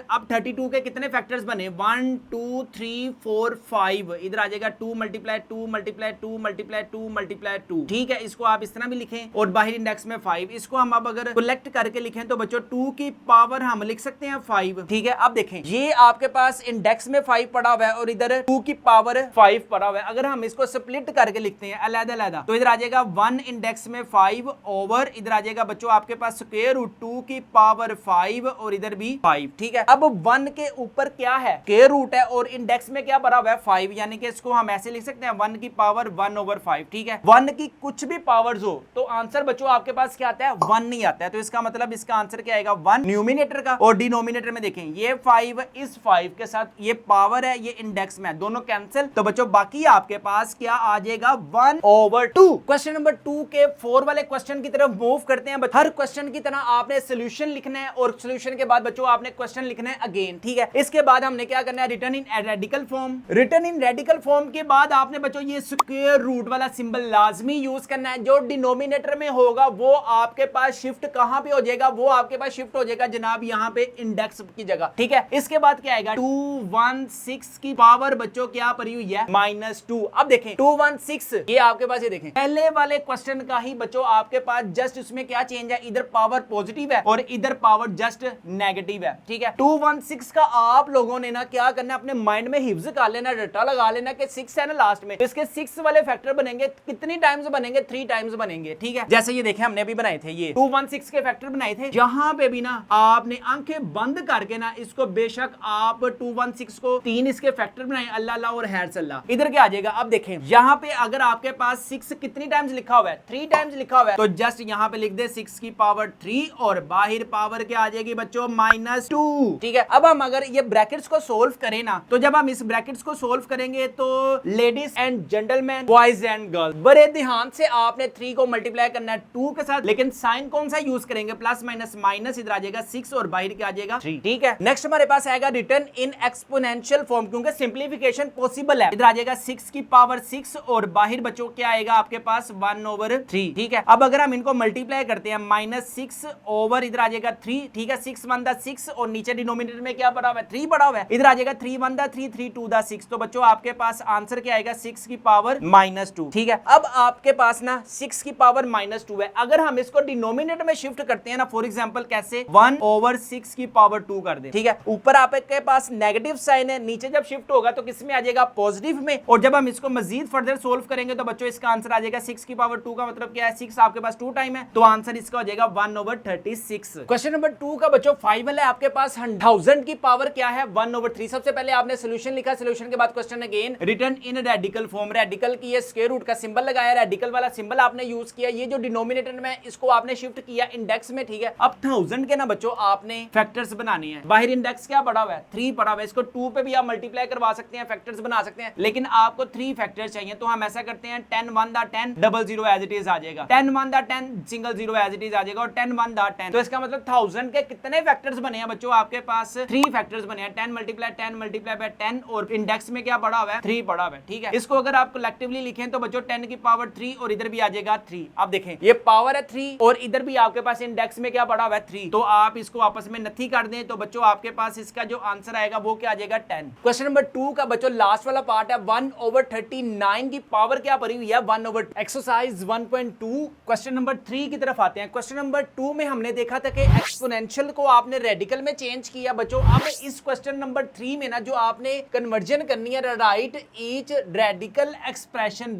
अब 32 के कितने फैक्टर्स बने 1 2 3 4 5, इधर आ जाएगा 2 मल्टीप्लाई 2 मल्टीप्लाई 2 मल्टीप्लाई 2 मल्टीप्लाई 2, ठीक है। इसको आप इस तरह भी लिखें और बाहर इंडेक्स में 5। इसको हम अब अगर कलेक्ट करके लिखें तो बच्चों 2 की पावर हम लिख सकते हैं 5, ठीक है। अब देखें ये आपके पास इंडेक्स में 5 पड़ा हुआ है और इधर 2 की पावर 5 पड़ा हुआ है। अगर हम इसको स्प्लिट करके लिखते हैं अलग-अलग तो इधर आ जाएगा 1 इंडेक्स में 5 ओवर इधर आ जाएगा बच्चों आपके पास स्क्वायर रूट 2 की पावर 5 और इधर भी 5, ठीक है। अब 1 के ऊपर क्या है स्क्वायर रूट है और इंडेक्स में क्या भरा हुआ है 5, यानी कि इसको हम ऐसे लिख सकते हैं 1 की पावर 1/5, ठीक है। 1 की कुछ भी पावर्स हो तो आंसर बच्चों आपके पास क्या आता है, 1 नहीं आता है। तो इसका मतलब इसका आंसर क्या आएगा, 1 न्यूमिनेटर का। और डिनोमिनेटर में देखें ये 5 इस 5 के साथ ये पावर है, ये इंडेक्स में दोनों कैंसिल, तो बच्चों बाकी आपके पास क्या आ जाएगा, 1/2। क्वेश्चन नंबर 2 के 4 वाले क्वेश्चन की तरफ मूव करते हैं। हर क्वेश्चन की तरह आपने सोल्यूशन लिखना है और सोल्यूशन के बाद बच्चों आपने क्वेश्चन लिखना है अगेन, ठीक है। इसके बाद हमने क्या करना है, रिटर्न इन रेडिकल फॉर्म। रिटर्न इन रेडिकल फॉर्म के बाद आपने बच्चों ये स्क्वायर रूट वाला सिंबल लाजमी यूज करना है। जो डिनोमिनेटर में होगा वो आपके पास शिफ्ट कहां पे हो जाएगा, वो आपके पास शिफ्ट हो जाएगा जनाब यहां पे इंडेक्स की जगह, ठीक है। इसके बाद क्या आएगा, 216 की पावर बच्चों क्या पड़ी हुई है, -2। अब देखें 216 ये आपके पास, ये देखें पहले वाले क्वेश्चन का ही बच्चों आपके पास जस्ट उसमें क्या चेंज है, इधर पावर पॉजिटिव है और इधर पावर जस्ट नेगेटिव है, ठीक है। 216 का आप लोगों ने ना क्या करना है, अपने माइंड में हिफ्ज कर लेना, रट्टा लगा लेना कि 6 है ना लास्ट में, तो इसके 6 वाले फैक्टर बनेंगे, कितनी टाइम्स बनेंगे, 3 टाइम्स बनेंगे, ठीक है। जैसे ये देखें हमने अभी बनाए थे, ये 216 के फैक्टर बनाए थे। जहां पे भी ना आपने आंखें बंद करके ना इसको, बेशक आप 216 को 3 इसके फैक्टर बनाए, अल्लाह और हैर सल्लाह, इधर क्या आ जाएगा। अब देखें यहां पे अगर आपके पास 6 कितनी टाइम्स लिखा हुआ है, 3 टाइम्स लिखा हुआ है, तो जस्ट यहां पे लिख दे 6 की पावर 3 और बाहर पावर क्या आ जाएगी बच्चों, -2, ठीक है। अब हम अगर ये ब्रैकेट्स को सोल्व करें ना, तो जब हम इस ब्रैकेट्स को सोल्व करेंगे तो ladies and gentleman, boys and girls, बड़े ध्यान से आपने 3 को मल्टीप्लाई करना है 2 के साथ, लेकिन साइन कौन सा यूज करेंगे, प्लस माइनस, माइनस इधर आ जाएगा 6 और बाहर क्या आ जाएगा 3, ठीक है। नेक्स्ट हमारे पास आएगा रिटर्न इन एक्सपोनेंशियल फॉर्म, क्योंकि सिंप्लीफिकेशन पॉसिबल है। इधर आ जाएगा 6 की पावर 6 और बाहर बच्चों क्या आएगा आपके पास 1/3, ठीक है। अब अगर हम इनको मल्टीप्लाई करते हैं, -6 ओवर इधर आ जाएगा 3, ठीक है। 6 1 द 6 और नीचे डिनोमिनेटर में क्या पड़ा हुआ है, 3 पड़ा हुआ है, इधर आ जाएगा 3 1 द 3, 3 2 द 6, तो बच्चों आपके पास आंसर क्या आएगा, 6 की पावर -2, ठीक है। अब आपके पास ना 6 की पावर -2 है, अगर हम इसको डिनोमिनेटर में शिफ्ट करते हैं ना, फॉर एग्जांपल कैसे, 1/6 की पावर 2 कर दे, ठीक है। ऊपर आपके पास नेगेटिव साइन है, नीचे जब शिफ्ट होगा तो किस में आ जाएगा, पॉजिटिव में। और जब हम इसको मजीद फर्दर सोल्व करेंगे तो बच्चों इसका आंसर आ जाएगा 6 की पावर 2 का मतलब क्या है, 6 आपके पास 2 टाइम है, तो आंसर इसका हो जाएगा 1/36। क्वेश्चन नंबर 2 का बच्चों 5 वाला है, आपके पास 1000 की पावर क्या है, 1/3। सबसे पहले आपने सोल्यूशन लिखा, सोल्यूशन के बाद क्वेश्चन अगेन रिटर्न इन रेडिकल फॉर्म। रेडिकल की ये स्क्वायर रूट का सिंबल लगाया, रेडिकल वाला सिंबल आपने यूज किया, ये जो डिनोमिनेटर में इसको आपने शिफ्ट किया इंडेक्स में, ठीक है। अब 1000 के ना बच्चों आपने फैक्टर्स बनाने हैं। बाहर इंडेक्स क्या पड़ा हुआ है, 3 पड़ा हुआ है, इसको 2 पे भी आप मल्टीप्लाई करवा सकते हैं, फैक्टर्स बना सकते हैं, लेकिन आपको 3 फैक्टर्स चाहिए, तो हम ऐसा करते हैं 10 1 द 10 00 एज इट इज आ जाएगा, 10 1 the 10 single 0 as it is आ जाएगा, और 10 1 द 10, तो इसका मतलब 1000 के कितने फैक्टर्स बने हैं बच्चों, आपके पास 3 फैक्टर्स बने हैं, 10 मल्टीप्लाई बाय 10 और इंडेक्स में क्या पड़ा हुआ है, 3 पड़ा हुआ है, ठीक है। इसको अगर आप कलेक्टिवली लिखें तो बच्चों 10 की पावर 3 और इधर भी आ जाएगा 3। अब देखें ये पावर है 3 और इधर भी आपके पास इंडेक्स में क्या पड़ा हुआ है 3, तो आप इसको आपस में नथी कर दें तो बच्चों आपके पास इसका जो आंसर आएगा वो क्या आ जाएगा 10। क्वेश्चन नंबर 2 का बच्चों लास्ट वाला पार्ट है, 1/39 की पावर क्या पड़ी हुई है, 1/। एक्सरसाइज 1.2 क्वेश्चन नंबर 3 की तरफ आते हैं। क्वेश्चन नंबर 2 में हमने देखा था कि एक्सपोनेंशियल को आपने रेडिकल में चेंज किया बच्चों। अब इस क्वेश्चन नंबर 3 में ना जो आपने कन्वर्जन करनी है, write each radical expression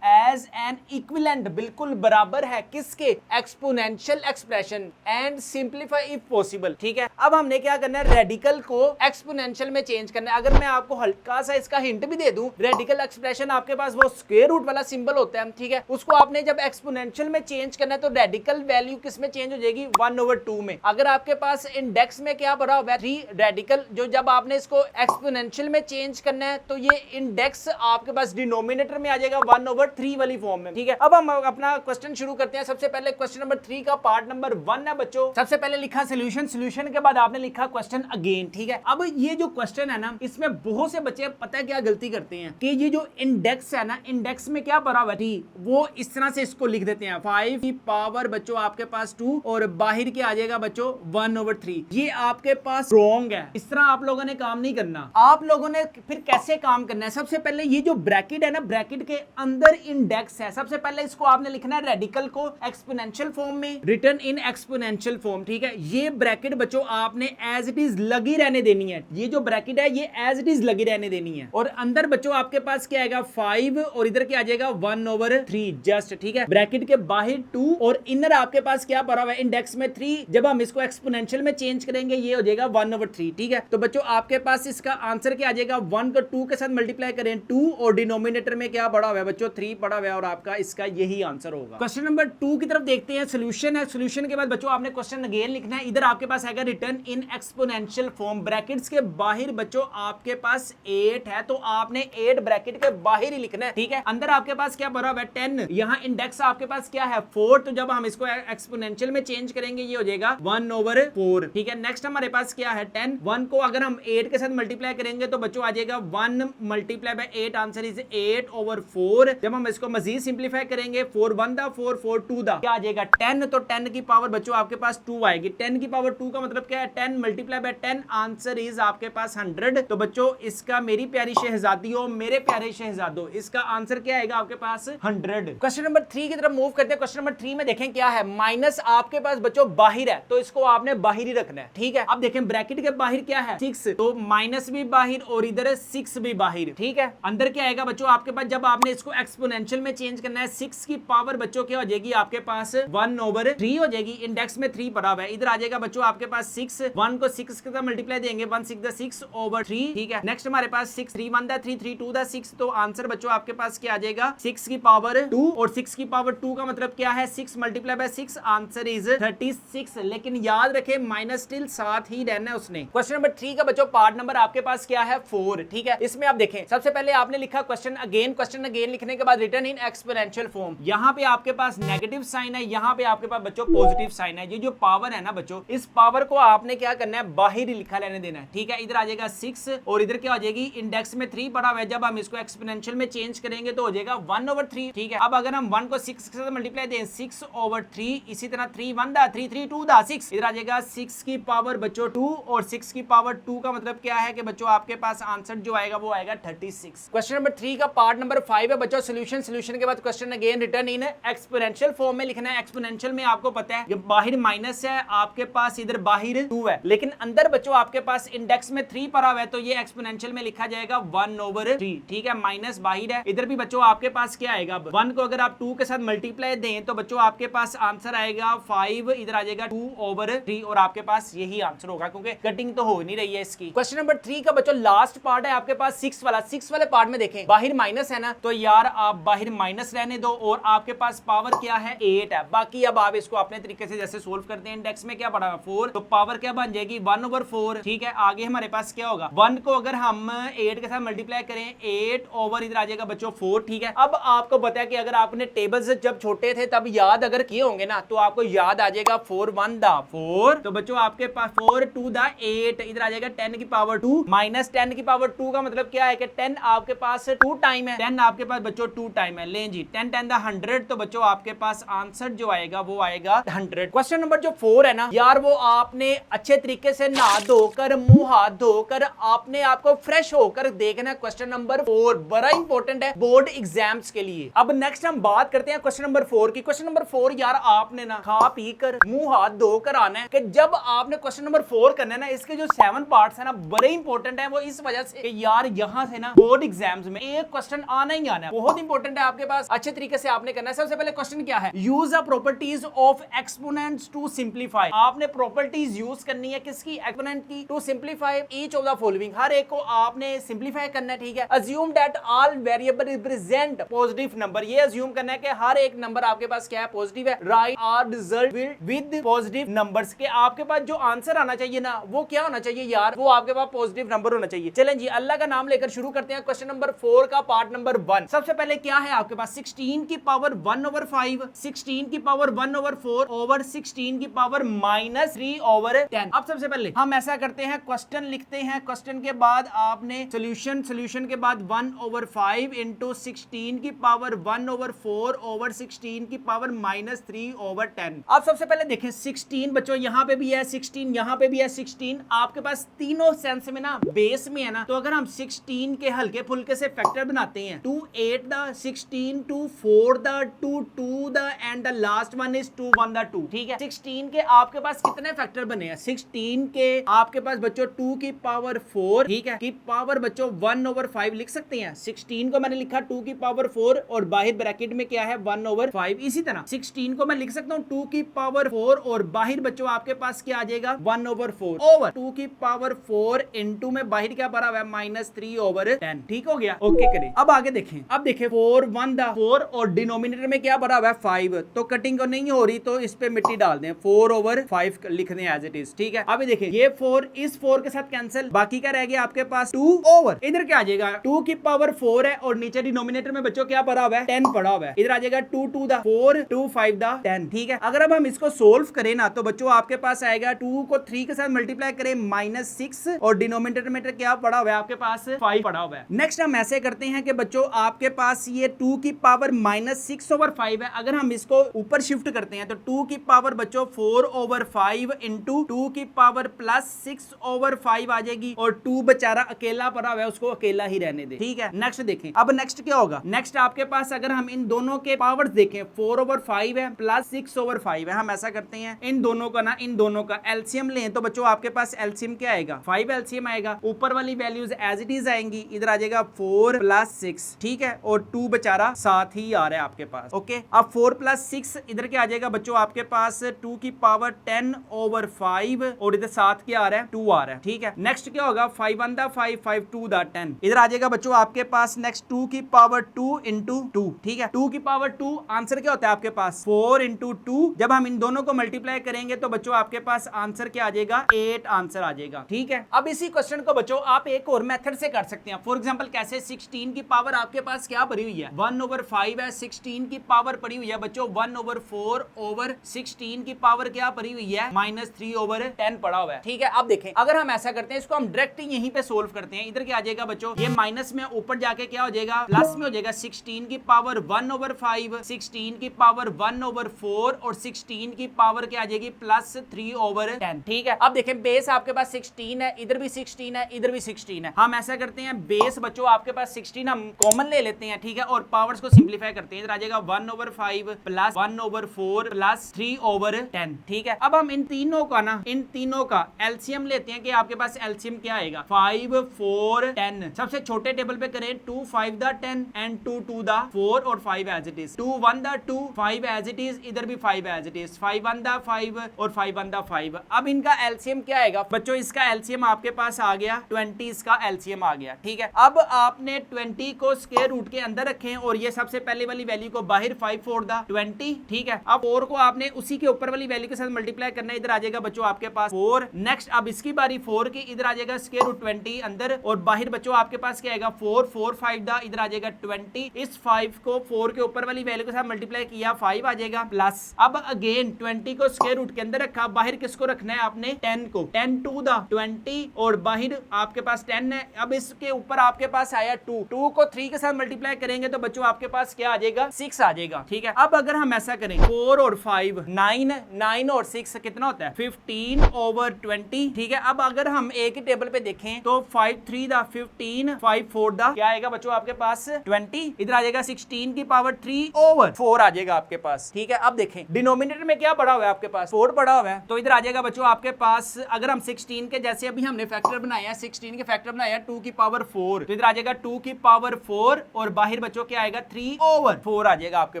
as an equivalent, बिल्कुल बराबर है किसके, exponential expression, and simplify if possible, ठीक है। अब हमने क्या करना है, रेडिकल को एक्सपोनेंशियल में चेंज करना है। अगर मैं आपको हल्का सा इसका हिंट भी दे दूं, रेडिकल एक्सप्रेशन आपके पास वो स्क्वायर रूट वाला सिंबल होता है, ठीक है, उसको आपने जब एक्सपोनेंशियल में चेंज करना है तो रेडिकल वैल्यू किस में चेंज हो जाएगी, 1/2 में। अगर आपके पास इंडेक्स में क्या पड़ा हुआ है 3, रेडिकल जो जब आपने इसको एक्सपोनेंशियल में चेंज करना है तो ये इंडेक्स आपके पास डिनोमिनेटर में आ जाएगा 1/3 वाली फॉर्म में, ठीक है। अब हम अपना क्वेश्चन शुरू करते हैं। सबसे पहले क्वेश्चन नंबर 3 का पार्ट नंबर 1 है बच्चों। सबसे पहले लिखा सोल्यूशन, सोल्यूशन के बाद आपने लिखा क्वेश्चन अगेन, ठीक है। अब ये जो क्वेश्चन है ना, इसमें बहुत से बच्चे पता है क्या गलती करते हैं कि ये जो इंडेक्स है ना, इंडेक्स में क्या पड़ा हुआ है, वो इस तरह से इसको लिख देते हैं 5 की पावर बच्चों आपके पास 2 और बाहर क्या आ जाएगा बच्चों 1/3। ये आपके पास रॉन्ग है, इस तरह आप लोगों ने काम नहीं करना। आप लोगों ने फिर कैसे काम करना है, सबसे पहले ये जो ब्रैकेट है ना, ब्रैकेट के अंदर इंडेक्स है, सबसे पहले इसको आपने लिखना है रेडिकल को एक्सपोनेंशियल फॉर्म में, रिटर्न इन एक्सपोनेंशियल फॉर्म, ठीक है। ये ब्रैकेट बच्चों आपने एज इट इज लगी रहने देनी है, ये जो ब्रैकेट है ये एज इट इज लगी रहने देनी है। और अंदर बच्चों आपके पास क्या आएगा 5 और इधर क्या आ जाएगा 1/3 जस्ट, ठीक है। ब्रैकेट के बाहर 2 और इनर आपके पास क्या पड़ा हुआ है इंडेक्स में 3, जब हम इसको एक्सपोनेंशियल में चेंज करेंगे ये हो जाएगा 1/3, ठीक है। तो बच्चों आपके पास इसका आंसर क्या क्या आ जाएगा 1 को 2 के साथ मल्टीप्लाई करें 2 और डिनोमिनेटर में क्या पड़ा हुआ है बच्चों 3 पड़ा हुआ है और आपका इसका यही आंसर होगा। क्वेश्चन नंबर 2 की तरफ देखते हैं। सोल्यूशन है, सोल्यूशन के बाद बच्चों आपने क्वेश्चन अगेन लिखना है। इधर आपके पास आएगा return in exponential form, brackets के बाहर बच्चों आपके पास 8 है तो आपने 8 ब्रैकेट के बाहर ही लिखना है, ठीक है। अंदर आपके पास क्या भरा हुआ है 10, यहाँ इंडेक्स आपके पास क्या है 4, तो जब हम इसको एक्सपोनेंशियल में चेंज करेंगे ये हो जाएगा 1/4, ठीक है। नेक्स्ट हमारे पास क्या है 10, 1 को अगर हम 8 के साथ मल्टीप्लाई करेंगे तो बच्चों आ जाएगा 1 मल्टीप्लाई बाय 8, आंसर इज 8/4। जब हम इसको मजीद सिंप्लीफाई करेंगे 4 1 दा 4 4 2 दा क्या आ जाएगा 10, तो 10 की पावर बच्चों आपके पास 2 आएगी। 10 की पावर 2 का मतलब क्या है 10 मल्टीप्लाई बाय 10, आंसर इज आपके पास 100। तो बच्चों इसका मेरी प्यारी शहजादियों मेरे प्यारे शहजादों इसका आंसर क्या आएगा आपके पास 100। क्वेश्चन नंबर 3 की तरफ मूव करते हैं। क्वेश्चन नंबर 3 में देखें क्या है, माइनस आपके पास बच्चों बाहर है तो इसको आपने बाहर ही रखना है, ठीक है। अब देखें ब्रैकेट के बाहर क्या है 6, तो माइनस भी बाहर और इधर 6 भी बाहर, ठीक है। अंदर क्या आएगा बच्चों आपके पास, जब आपने इसको एक्सपोनेंशियल में चेंज करना है 6 की पावर बच्चों क्या हो जाएगी आपके पास 1/3 हो जाएगी। इंडेक्स में 3 पड़ा हुआ है, इधर आ जाएगा बच्चों आपके पास 6, 1 को 6 के साथ मल्टीप्लाई देंगे 1 6 6/3, ठीक है। नेक्स्ट हमारे पास 6 3 1 दा 3 3 2 दा 6, तो आंसर बच्चों आपके पास क्या आ जाएगा 6 की पावर 2, और 6 की पावर 2 का मतलब क्या है 6 मल्टीप्लाई बाय 6, आंसर इज 36। लेकिन याद रखें माइनस स्टिल साथ ही रहना है उसने। क्वेश्चन नंबर 3 का बच्चों पार्ट नंबर आपके पास क्या है 4, ठीक है। इसमें आप देखें सबसे पहले आपने लिखा क्वेश्चन अगेन लिखने के बाद रिटर्न इन एक्सपोनेंशियल फॉर्म, यहाँ पे आपके पास नेगेटिव साइन है, यहाँ पे आपके पास बच्चों पॉजिटिव साइन है। ये जो पावर है ना बच्चों, इस पावर को आपने क्या करना है बाहर ही लिखा लेने देना है, ठीक है। इधर आ जाएगा 6 और इधर क्या हो जाएगी इंडेक्स में 3 पड़ा हुआ है, जब हम इसको एक्सपोनेंशियल में चेंज करेंगे तो हो जाएगा 1/3, ठीक है। अब अगर हम 1 को 6 के साथ मल्टीप्लाई दें 6/3, इसी तरह 3 1 दा 3 3 2 दा 6, इधर आ जाएगा 6 की पावर बच्चों 2, और 6 की पावर 2 का मतलब क्या है कि बच्चों आपके पास आंसर जो आएगा वो आएगा 36। क्वेश्चन नंबर 3 का पार्ट नंबर 5 है बच्चों सोल्यूशन के बाद question again return in exponential form में लिखना है। एक्सपोनेंशियल में आपको पता है जब बाहर माइनस है आपके पास इधर बाहर 2 है, लेकिन अंदर बच्चों आपके पास इंडेक्स में 3 पड़ा हुआ है, तो ये एक्सपोनेंशियल में लिखा जाएगा 1/3, ठीक है। माइनस बाहर है, इधर भी बच्चों आपके पास क्या आएगा 1 को अगर आप 2 के साथ मल्टीप्लाई दें तो बच्चों आपके पास आंसर आएगा 5, इधर आ जाएगा 2/3, और आपके पास यही आंसर होगा क्योंकि कटिंग तो हो नहीं रही है इसकी। क्वेश्चन नंबर 3 का बच्चों लास्ट पार्ट है आपके पास 6 वाले पार्ट में देखें बाहर माइनस है ना, तो यार आप बाहर माइनस रहने दो, और आपके पास पावर क्या है 8 है। बाकी अब आप इसको अपने तरीके से जैसे सोल्व करते हैं, इंडेक्स में क्या पड़ा है 4, तो पावर क्या बन जाएगी 1/4, ठीक है। आगे हमारे पास क्या होगा 1 को अगर हम 8 के साथ मल्टीप्लाई करें 8 ओवर इधर आ जाएगा बच्चों 4, ठीक है। अब आपको पता है कि अगर आपने टेबल्स जब छोटे थे तब याद अगर किए होंगे ना तो आपको याद आ जाएगा 4 1 दा 4, तो बच्चों आपके पास 4 2 दा 8, इधर आ जाएगा 10 की पावर 2 माइनस 10 की पावर 2 का मतलब क्या है कि 10 आपके पास 2 टाइम है, 10 आपके पास बच्चों 2 टाइम है। लें जी 10 10 दा 100, तो बच्चों आपके पास आंसर जो आएगा वो आएगा 100। क्वेश्चन नंबर जो 4 है ना यार, वो आपने अच्छे तरीके से नहा धोकर मुंह हाथ धोकर आपने आपको फ्रेश होकर देखना है। क्वेश्चन नंबर 4 बड़ा इंपॉर्टेंट है बोर्ड एग्जाम्स के लिए। अब नेक्स्ट हम बात करते हैं क्वेश्चन नंबर 4 की। क्वेश्चन नंबर 4 यार आपने ना खा पी कर मुंह हाथ धोकर आना है कि जब आपने क्वेश्चन नंबर 4 करना है ना, इसके जो 7 पार्ट्स है ना बड़े इंपॉर्टेंट है, वो इस वजह से कि यार यहां से ना बोर्ड एग्जाम्स में एक क्वेश्चन आना ही आना है, बहुत इंपॉर्टेंट है आपके पास, अच्छे तरीके से आपने करना है। सबसे पहले क्वेश्चन क्या है, use the properties of exponents to simplify. आपने प्रॉपर्टीज यूज करनी है किसकी, एक्सपोनेंट की, to simplify each of the following. हर एक को आपने सिंप्लीफाई करना है, ठीक है। Assume that all variable represent positive number, ये अज्यूम करना है कि हर एक नंबर आपके पास क्या है पॉजिटिव है। Write our result with positive numbers, के आपके पास जो आंसर आना चाहिए ना वो क्या होना चाहिए यार, वो आपके पास पॉजिटिव नंबर होना चाहिए। चलें जी अल्लाह का नाम लेकर शुरू करते हैं क्वेश्चन नंबर 4 का पार्ट नंबर 1। सबसे पहले क्या है आपके पास 16 की पावर 1/5, 16 की पावर 1/4 ओवर 16 की पावर -3/10। अब सबसे पहले हम ऐसा करते हैं क्वेश्चन लिखते हैं, क्वेश्चन के बाद आपने सॉल्यूशन के बाद 1/5 इंटू 16 की पावर 1/4 ओवर 16 की पावर -3/10। अब सबसे पहले देखें 16 बच्चों यहाँ पे भी है 16, यहाँ पे भी है 16, आपके पास तीनों सेंस में ना बेस में है ना, तो अगर हम 16 के हल्के फुल्के से फैक्टर बनाते हैं 2 8 the 16 2 4 the 2 2 the end the last one is 2 1 the 2, ठीक है। 16 के आपके पास कितने फैक्टर बने हैं, 16 के आपके पास बच्चों 2 की पावर 4, ठीक है, की पावर बच्चों 1/5 लिख सकते हैं। 16 को मैंने लिखा 2 की पावर 4 और बाहर ब्रैकेट में क्या है 1/5। इसी तरह 16 को मैं लिख सकता हूँ 2 की पावर 4 और बाहर बच्चों आपके पास क्या आ जाएगा 1/4 ओवर 2 की पावर 4 इंटू में बाहर क्या पड़ा हुआ है -3/10। ठीक हो गया, ओके करें। अब आगे देखें, अब देखें 4 1 दा 4 और डिनोमिनेटर में क्या पड़ा हुआ है 5, तो कटिंग को नहीं हो रही तो इस पे मिट्टी डाल दें, 4/5 लिख दें एज इट इज। ठीक है, अब देखिए ये 4 इस 4 के साथ कैंसिल, बाकी क्या रह गया आपके पास 2 ओवर, इधर क्या आ जाएगा 2 की पावर 4 है और नीचे डिनोमिनेटर में बच्चों क्या पड़ा हुआ है 10 पड़ा हुआ है, इधर आ जाएगा 2 2 दा 4 2 5 दा 10। ठीक है, अगर अब हम इसको सोल्व करें ना तो बच्चों आपके पास आएगा 2 को 3 के साथ मल्टीप्लाई करें -6 और डिनोमिनेटर में क्या पड़ा हुआ है आपके पास 5 पड़ा हुआ है। नेक्स्ट हम ऐसे करते हैं कि बच्चों आपके पास ये 2 की पावर -6/5 है, अगर हम इसको ऊपर शिफ्ट करते हैं तो 2 की पावर बच्चों 4/5 इंटू 2 की पावर +6/5 आ जाएगी और 2 बेचारा अकेला पड़ा हुआ है, उसको अकेला ही रहने दे। ठीक है, नेक्स्ट देखें, अब नेक्स्ट क्या होगा, नेक्स्ट आपके पास अगर हम इन दोनों के पावर्स देखें 4/5 है +6/5 है, हम ऐसा करते हैं इन दोनों का ना इन दोनों का एलसीएम लें तो बच्चों आपके पास एलसीएम क्या आएगा 5 एलसीएम आएगा, ऊपर वाली वैल्यूज एज इट इज आएंगी, इधर आ जाएगा 4 + 6। ठीक है, और 2 बेचारा साथ ही आ रहा है आपके पास। ओके, अब 4 + 6 इधर क्या आ जाएगा बच्चों आपके पास 2 की पावर 10/5 और इधर साथ क्या आ रहा है 2 आ रहा है। ठीक है, नेक्स्ट क्या होगा 5 1 दा 5 5 2 दा 10, इधर आ जाएगा बच्चों आपके पास नेक्स्ट 2 की पावर 2 इंटू 2। ठीक है, 2 की पावर 2 आंसर क्या होता है आपके पास 4 इंटू 2, जब हम इन दोनों को मल्टीप्लाई करेंगे तो बच्चों आपके पास आंसर क्या आ जाएगा 8 आंसर आ जाएगा। ठीक है, अब इसी क्वेश्चन को बच्चों आप एक और मेथड से कर सकते हैं। फॉर एग्जांपल कैसे 16 की पावर आपके पास क्या पड़ी हुई है 1/5 है, 16 की पावर पड़ी हुई है बच्चों 1/4/16 की पावर क्या पड़ी हुई है -3/10 पड़ा हुआ है। ठीक है, अब देखें अगर हम ऐसा करते हैं इसको हम डायरेक्ट यहीं पे सोल्व करते हैं, इधर क्या आ जाएगा बच्चों ये माइनस में ऊपर जाके क्या हो जाएगा प्लस में हो जाएगा, 16 की पावर 1/5, 16 की पावर 1/4 और 16 की पावर क्या आ जाएगी +3/10। ठीक है, अब देखें बेस आपके पास 16 है, इधर भी 16 है, इधर भी 16 है, हम ऐसा करते हैं बेस बच्चों आपके पास 16 हम कॉमन ले लेते हैं। ठीक है, और पावर्स को सिंपलीफाई करते हैं, इधर आ जाएगा 1/5 + 1/4 + 3/10। ठीक है, अब हम इन तीनों का ना इन तीनों का एलसीएम लेते हैं कि आपके पास एलसीएम क्या आएगा 5 4 10, सबसे छोटे टेबल पे करें 2 5 दा 10 एंड 2 2 दा 4 और 5 एज इट इज, 2 1 दा 2 5 एज इट इज, इधर भी 5 एज इट इज, 5 1 दा 5 और 5 1 दा 5। अब इनका एलसीएम क्या आएगा बच्चों, इसका एलसीएम आपके पास आ गया 20, इसका एलसीएम आ गया। ठीक है, अब आपने 20 को स्क्वायर रूट के अंदर रखें और ये सबसे पहले वाली वैल्यू को बाहर 5 4 दा 20। ठीक है, अब 4 को आपने उसी के ऊपर वाली वैल्यू के साथ मल्टीप्लाई करना है, इधर आ जाएगा बच्चों आपके पास 4। नेक्स्ट अब इसकी बारी 4 की, इधर आ जाएगा स्क्वायर रूट 20 अंदर और बाहर बच्चों आपके पास क्या आएगा 4 4 5 दा, इधर आ जाएगा 20, इस 5 को 4 के ऊपर वाली वैल्यू के साथ मल्टीप्लाई किया 5 आ जाएगा प्लस, अब अगेन 20 को स्क्वायर रूट के अंदर रखा, बाहर किसको रखना है आपने 10 को, 10 2 दा 20 और बाहर आपके पास 10 है, अब इसके ऊपर आपके पास आया 2 को 3 के साथ मल्टीप्लाई करेंगे तो बच्चों आपके पास क्या आ जाएगा 6 आ जाएगा। ठीक है, अब अगर हम ऐसा करें 4 और 5 9 और 6 कितना होता है 15/20। ठीक है, अब अगर हम एक ही टेबल पे देखें तो 5 3 दा 15 5 4 दा क्या आएगा बच्चों आपके पास 20, इधर आ जाएगा 16 की पावर 3/4 आ जाएगा आपके पास। ठीक है, अब देखें डिनोमिनेटर में क्या पड़ा हुआ है आपके पास 4 पड़ा हुआ है, तो इधर आ जाएगा बच्चों आपके पास अगर हम 16 के जैसे अभी हमने फैक्टर बनाया 16 के फैक्टर बनाया 2 की पावर 4, तो इधर आ जाएगा 2 की पावर 4 और बाहर बच्चों क्या आएगा 3/4 आ जाएगा आपके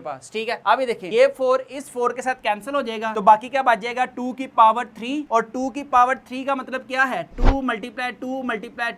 पास। ठीक है, अभी देखिए ये 4 इस 4 के साथ कैंसिल हो जाएगा तो बाकी क्या बच जाएगा 2 की पावर 3 और 2 की पावर 3 का मतलब क्या है 2 ×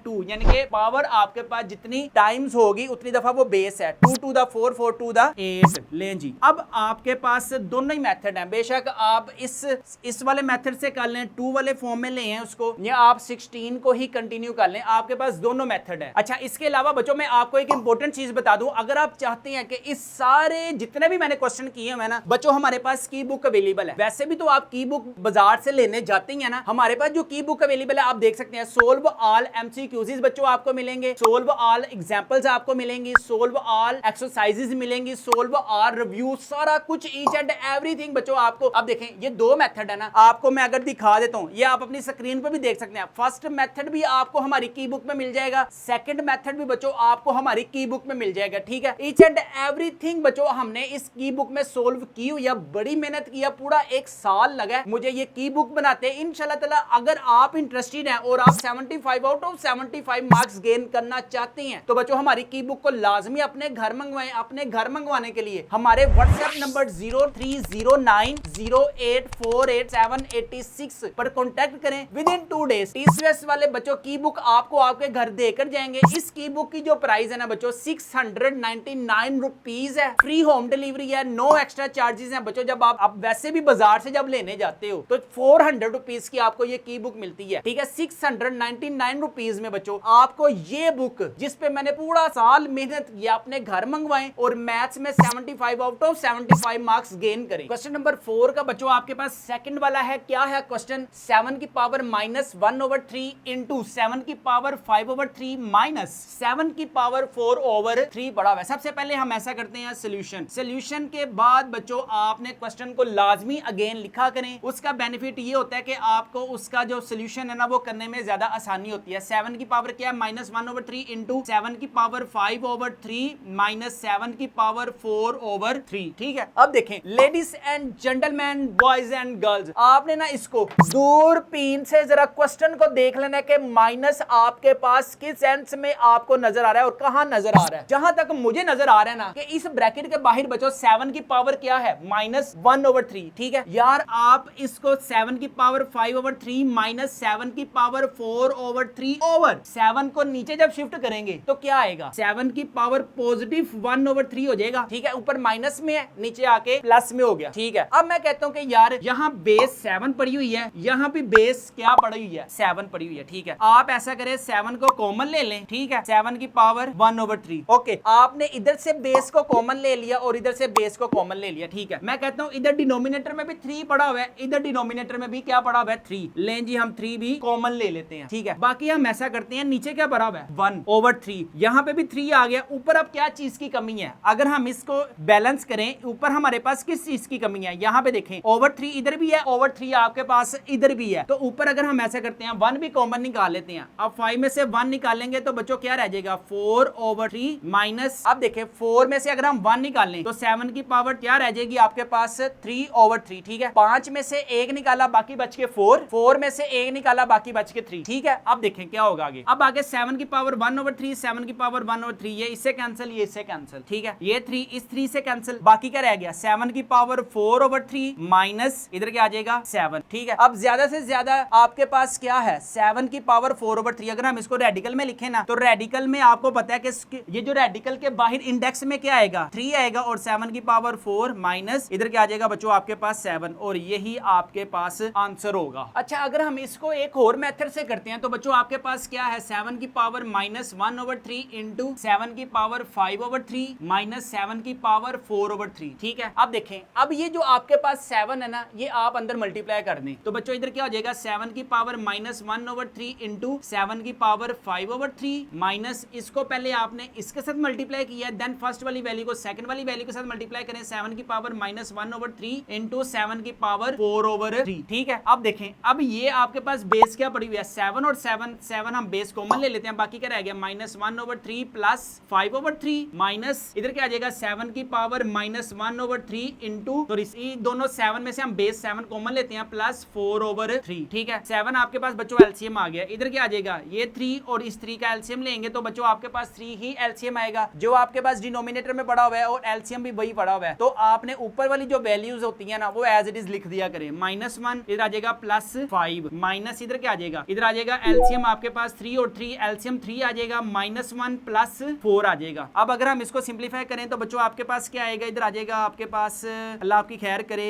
2 यानी कि पावर आपके पास जितनी टाइम्स होगी उतनी दफा वो बेस है, 2 to the 4 4 to the 8 लें जी। अब आपके पास दोनों ही मेथड हैं, बेशक आप इस वाले मेथड से कर लें 2 वाले फॉर्म में ले हैं उसको, या आप 16 को ही कंटिन्यू कर लें, आपके पास दोनों मेथड है। अच्छा, इसके अलावा बच्चों मैं आपको एक इंपॉर्टेंट चीज बता दूं, अगर आप चाहते हैं कि इस सारे जितने भी मैंने क्वेश्चन किए हैं ना बच्चों हमारे पास की बुक अवेलेबल है, वैसे भी तो आप की बुक बाजार से लेने जाते हैं ना, हमारे पास जो की बुक अवेलेबल है आप देख सकते हैं, सोल्व ऑल एमसीक्यूज बच्चों आपको मिलेंगे, सोल्व ऑल एग्जांपल्स आपको मिलेंगी, सोल्व ऑल एक्सरसाइजेज मिलेंगी, सोल्व ऑल रिव्यू, सारा कुछ ईच एंड एवरीथिंग बच्चों आपको। अब देखें ये दो मेथड है ना, आपको मैं अगर दिखा देता हूं, ये आप अपनी स्क्रीन पर भी देख सकते हैं। फर्स्ट मेथड भी आपको हमारी की बुक में मिल जाएगा, सेकंड मेथड भी बच्चों आपको हमारी की बुक में मिल जाएगा। ठीक है, ईच एंड एवरीथिंग बच्चों हमने इस की बुक में सोल्व की हुई है, बड़ी मेहनत किया, पूरा 1 साल लगा मुझे ये की बुक बनाते। इंशाल्लाह ताला अगर आप इंटरेस्टेड हैं और आप 75 आउट ऑफ 75 मार्क्स गेन करना चाहते हैं तो बच्चों हमारी की बुक को लाजमी अपने घर मंगवाएं। अपने घर मंगवाने के लिए हमारे व्हाट्सएप नंबर 030908488786 पर कॉन्टैक्ट करें। विद इन 2 डेज TCS वाले बच्चों की बुक बुक आपको आपके घर देकर जाएंगे। इस की बुक की जो प्राइस है ना बच्चों 699 रुपीज है। फ्री होम डिलीवरी है, नो एक्स्ट्रा चार्जेस हैं बच्चों। जब आप वैसे भी बाजार से जब लेने जाते हो तो 400 रुपीज की आपको ये की बुक मिलती है, ठीक है। 699 रुपीज में बच्चों आपको ये बुक, जिसपे मैंने पूरा साल मेहनत की, अपने घर मंगवाएं और मैथ्स में 75 आउट ऑफ 75 मार्क्स गेन करें। क्वेश्चन नंबर 4 का बच्चों आपके पास सेकंड वाला है। क्या है क्वेश्चन? 7 की पावर -1/3 इंटू 7 की पावर 5/3 माइनस 7 की पावर 4/3 पड़ा हुआ है। सबसे पहले हम ऐसा करते हैं सोल्यूशन के बाद बच्चों आपने क्वेश्चन को लाजमी अगेन लिखा करें। उसका बेनिफिट ये होता है कि आपको उसका जो सोल्यूशन है ना वो करने में ज्यादा आसानी होती है। 7 की पावर क्या है? -1/3 इंटू 7 की पावर 5/3 माइनस 7 की पावर 4/3, ठीक है। अब देखें ladies and gentleman, boys and girls, आपने ना इसको दूरबीन से जरा क्वेश्चन को देख लेना है कि माइनस आपके पास किस सेंस में आपको नजर आ रहा है और कहां नजर आ रहा है। जहां तक मुझे नजर आ रहा है ना कि इस ब्रैकेट के बाहर बच्चों 7 की पावर क्या है? -1/3, ठीक है यार। आप इसको 7 की पावर 5/3 माइनस 7 की पावर 4/3 ओवर 7 को नीचे जब शिफ्ट करेंगे तो क्या आएगा? 7 की पावर पॉजिटिव 1/3 हो जाएगा, ठीक है। ऊपर माइनस में है, नीचे आके प्लस में हो गया, ठीक है। अब मैं कहता हूं कि यार यहाँ बेस 7 पड़ी हुई है, यहाँ भी बेस क्या पड़ी हुई है? 7 पड़ी हुई है, ठीक है। आप ऐसा करें 7 को कॉमन ले लें, ठीक है। 7 की पावर 1/3, ओके। आपने इधर से बेस को कॉमन ले लिया और इधर से बेस को कॉमन ले लिया, ठीक है। मैं कहता हूं इधर डिनोमिनेटर में भी 3 पड़ा हुआ है, इधर डिनोमिनेटर में भी क्या पड़ा हुआ है? 3। लें जी हम 3 भी कॉमन ले लेते हैं, ठीक है। बाकी हम ऐसा करते हैं नीचे क्या पड़ा हुआ है? 1/3। यहाँ पे भी 3 आ गया। ऊपर अब क्या चीज की कमी है? अगर हम इसको बैलेंस करें ऊपर हमारे पास किस चीज की कमी है? यहाँ पे देखें /3 इधर भी है, /3 आपके पास इधर भी है। तो ऊपर अगर हम ऐसा करते हैं 1 भी कॉमन निकाल लेते हैं। अब 5 में से 1 निकालेंगे तो बच्चों क्या रह जाएगा? 4/3 माइनस, अब देखें 4 में से अगर हम 1 निकालें तो 7 की पावर क्या रह जाएगी आपके पास? 3/3, ठीक है। 5 में से 1 निकाला बाकी बच के 4 में से 1 निकाला बाकी बच के 3, ठीक है। अब देखें क्या होगा आगे। अब आगे 7 की पावर 1/3, 7 की पावर 1/3, ये इससे कैंसिल, ये इससे कैंसिल, ठीक है। ये 3 इस 3 से कैंसिल, बाकी क्या रह गया? 7 की पावर 4/3 माइनस इधर क्या आ जाएगा? 7, ठीक है। अब ज्यादा से ज्यादा आपके पास क्या है? 7 की पावर 4/3। अगर हम इसको रेडिकल में लिखें ना तो रेडिकल में आपको पता है कि ये जो रेडिकल के बाहर इंडेक्स में क्या आएगा? 3 आएगा और 7 की पावर 4 माइनस इधर क्या आ जाएगा बच्चों आपके पास? 7, और यही आपके पास आंसर होगा। अच्छा अगर हम इसको एक और मेथड से करते हैं तो बच्चों आपके पास क्या है? 7 की पावर -1/3 इंटू 7 की पावर 5/3 माइनस 7 की पावर 4/3, ठीक है। अब देखें अब ये जो आपके पास 7 है ना ये आप अंदर मल्टीप्लाई कर दें तो बच्चों इधर क्या हो जाएगा? 7 की पावर -1/3 इंटू 7 की पावर 5/3 माइनस इसको पहले आपने इसके साथ मल्टीप्लाई किया, देन फर्स्ट वाली वैल्यू को सेकंड वाली वैल्यू के साथ मल्टीप्लाई करें। 7 की पावर -1/3 इंटू 7 की पावर 4/3, ठीक है। अब देखें अब ये आपके पास बेस क्या पड़ी हुई है? 7 और 7 हम बेस कॉमन ले लेते हैं, बाकी क्या रह गया? -1/3 प्लस 5/3 माइनस इधर क्या आ जाएगा? 7 की पावर -1/3 इंटू, तो दोनों 7 में से हम बेस 7 कॉमन लेते हैं प्लस 4/3, ठीक है। 7 आपके पास बच्चों एलसीएम आ गया, इधर क्या आ जाएगा? ये 3 और इस 3 का एलसीएम लेंगे तो बच्चों आपके पास 3 ही एलसीएम आएगा, जो आपके पास डिनोमिनेटर में पड़ा हुआ है और एलसीएम भी वही पड़ा हुआ है। तो आपने ऊपर वाली जो वैल्यूज होती है ना वो एज इट इज लिख दिया करें। -1 इधर आ जाएगा +5 माइनस इधर क्या आ जाएगा? इधर आ जाएगा एलसीएम आपके पास 3 और 3 एलसीएम 3 आ जाएगा, -1 प्लस 4 आ जाएगा। अब अगर हम इसको सिंप्लीफाई करें तो बच्चों आपके पास क्या आएगा? इधर आ जाएगा आपके पास, अल्लाह आपकी खैर करे,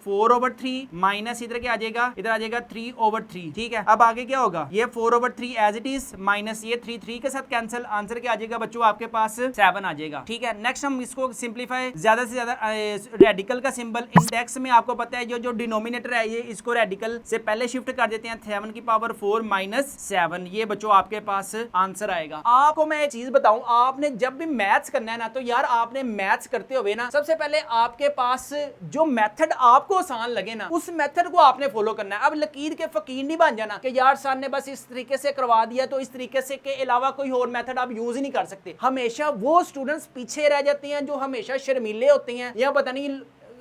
4/3 माइनस इधर क्या आ जाएगा? इधर आ जाएगा 3/3, ठीक है। अब आगे क्या होगा? ये 4/3 एज इट इज माइनस ये 3 के साथ कैंसिल, आंसर क्या आ जाएगा बच्चों आपके पास? 7 आ जाएगा, ठीक है। नेक्स्ट हम इसको सिंप्लीफाई ज्यादा से ज्यादा रेडिकल का सिंबल इंडेक्स में आपको पता है जो डिनोमिनेटर है ये इसको रेडिकल से पहले शिफ्ट कर देते हैं। 7 की पावर 4 माइनस 7, ये बच्चों आपके पास आंसर आएगा। आपको मैं एक चीज बताऊं, आपने जब भी मैथ्स करना है ना तो यार आपने मैथ्स करते हुए ना सबसे पहले आपके पास जो मेथड आपको आसान लगे ना उस मेथड को आपने फॉलो करना है। अब लकीर के फकीर नहीं बन जाना कि यार सर ने बस इस तरीके से करवा दिया तो इस तरीके से के अलावा कोई और मेथड आप यूज ही नहीं कर सकते। हमेशा वो स्टूडेंट्स पीछे रह जाते हैं जो हमेशा शर्मीले होते हैं या पता नहीं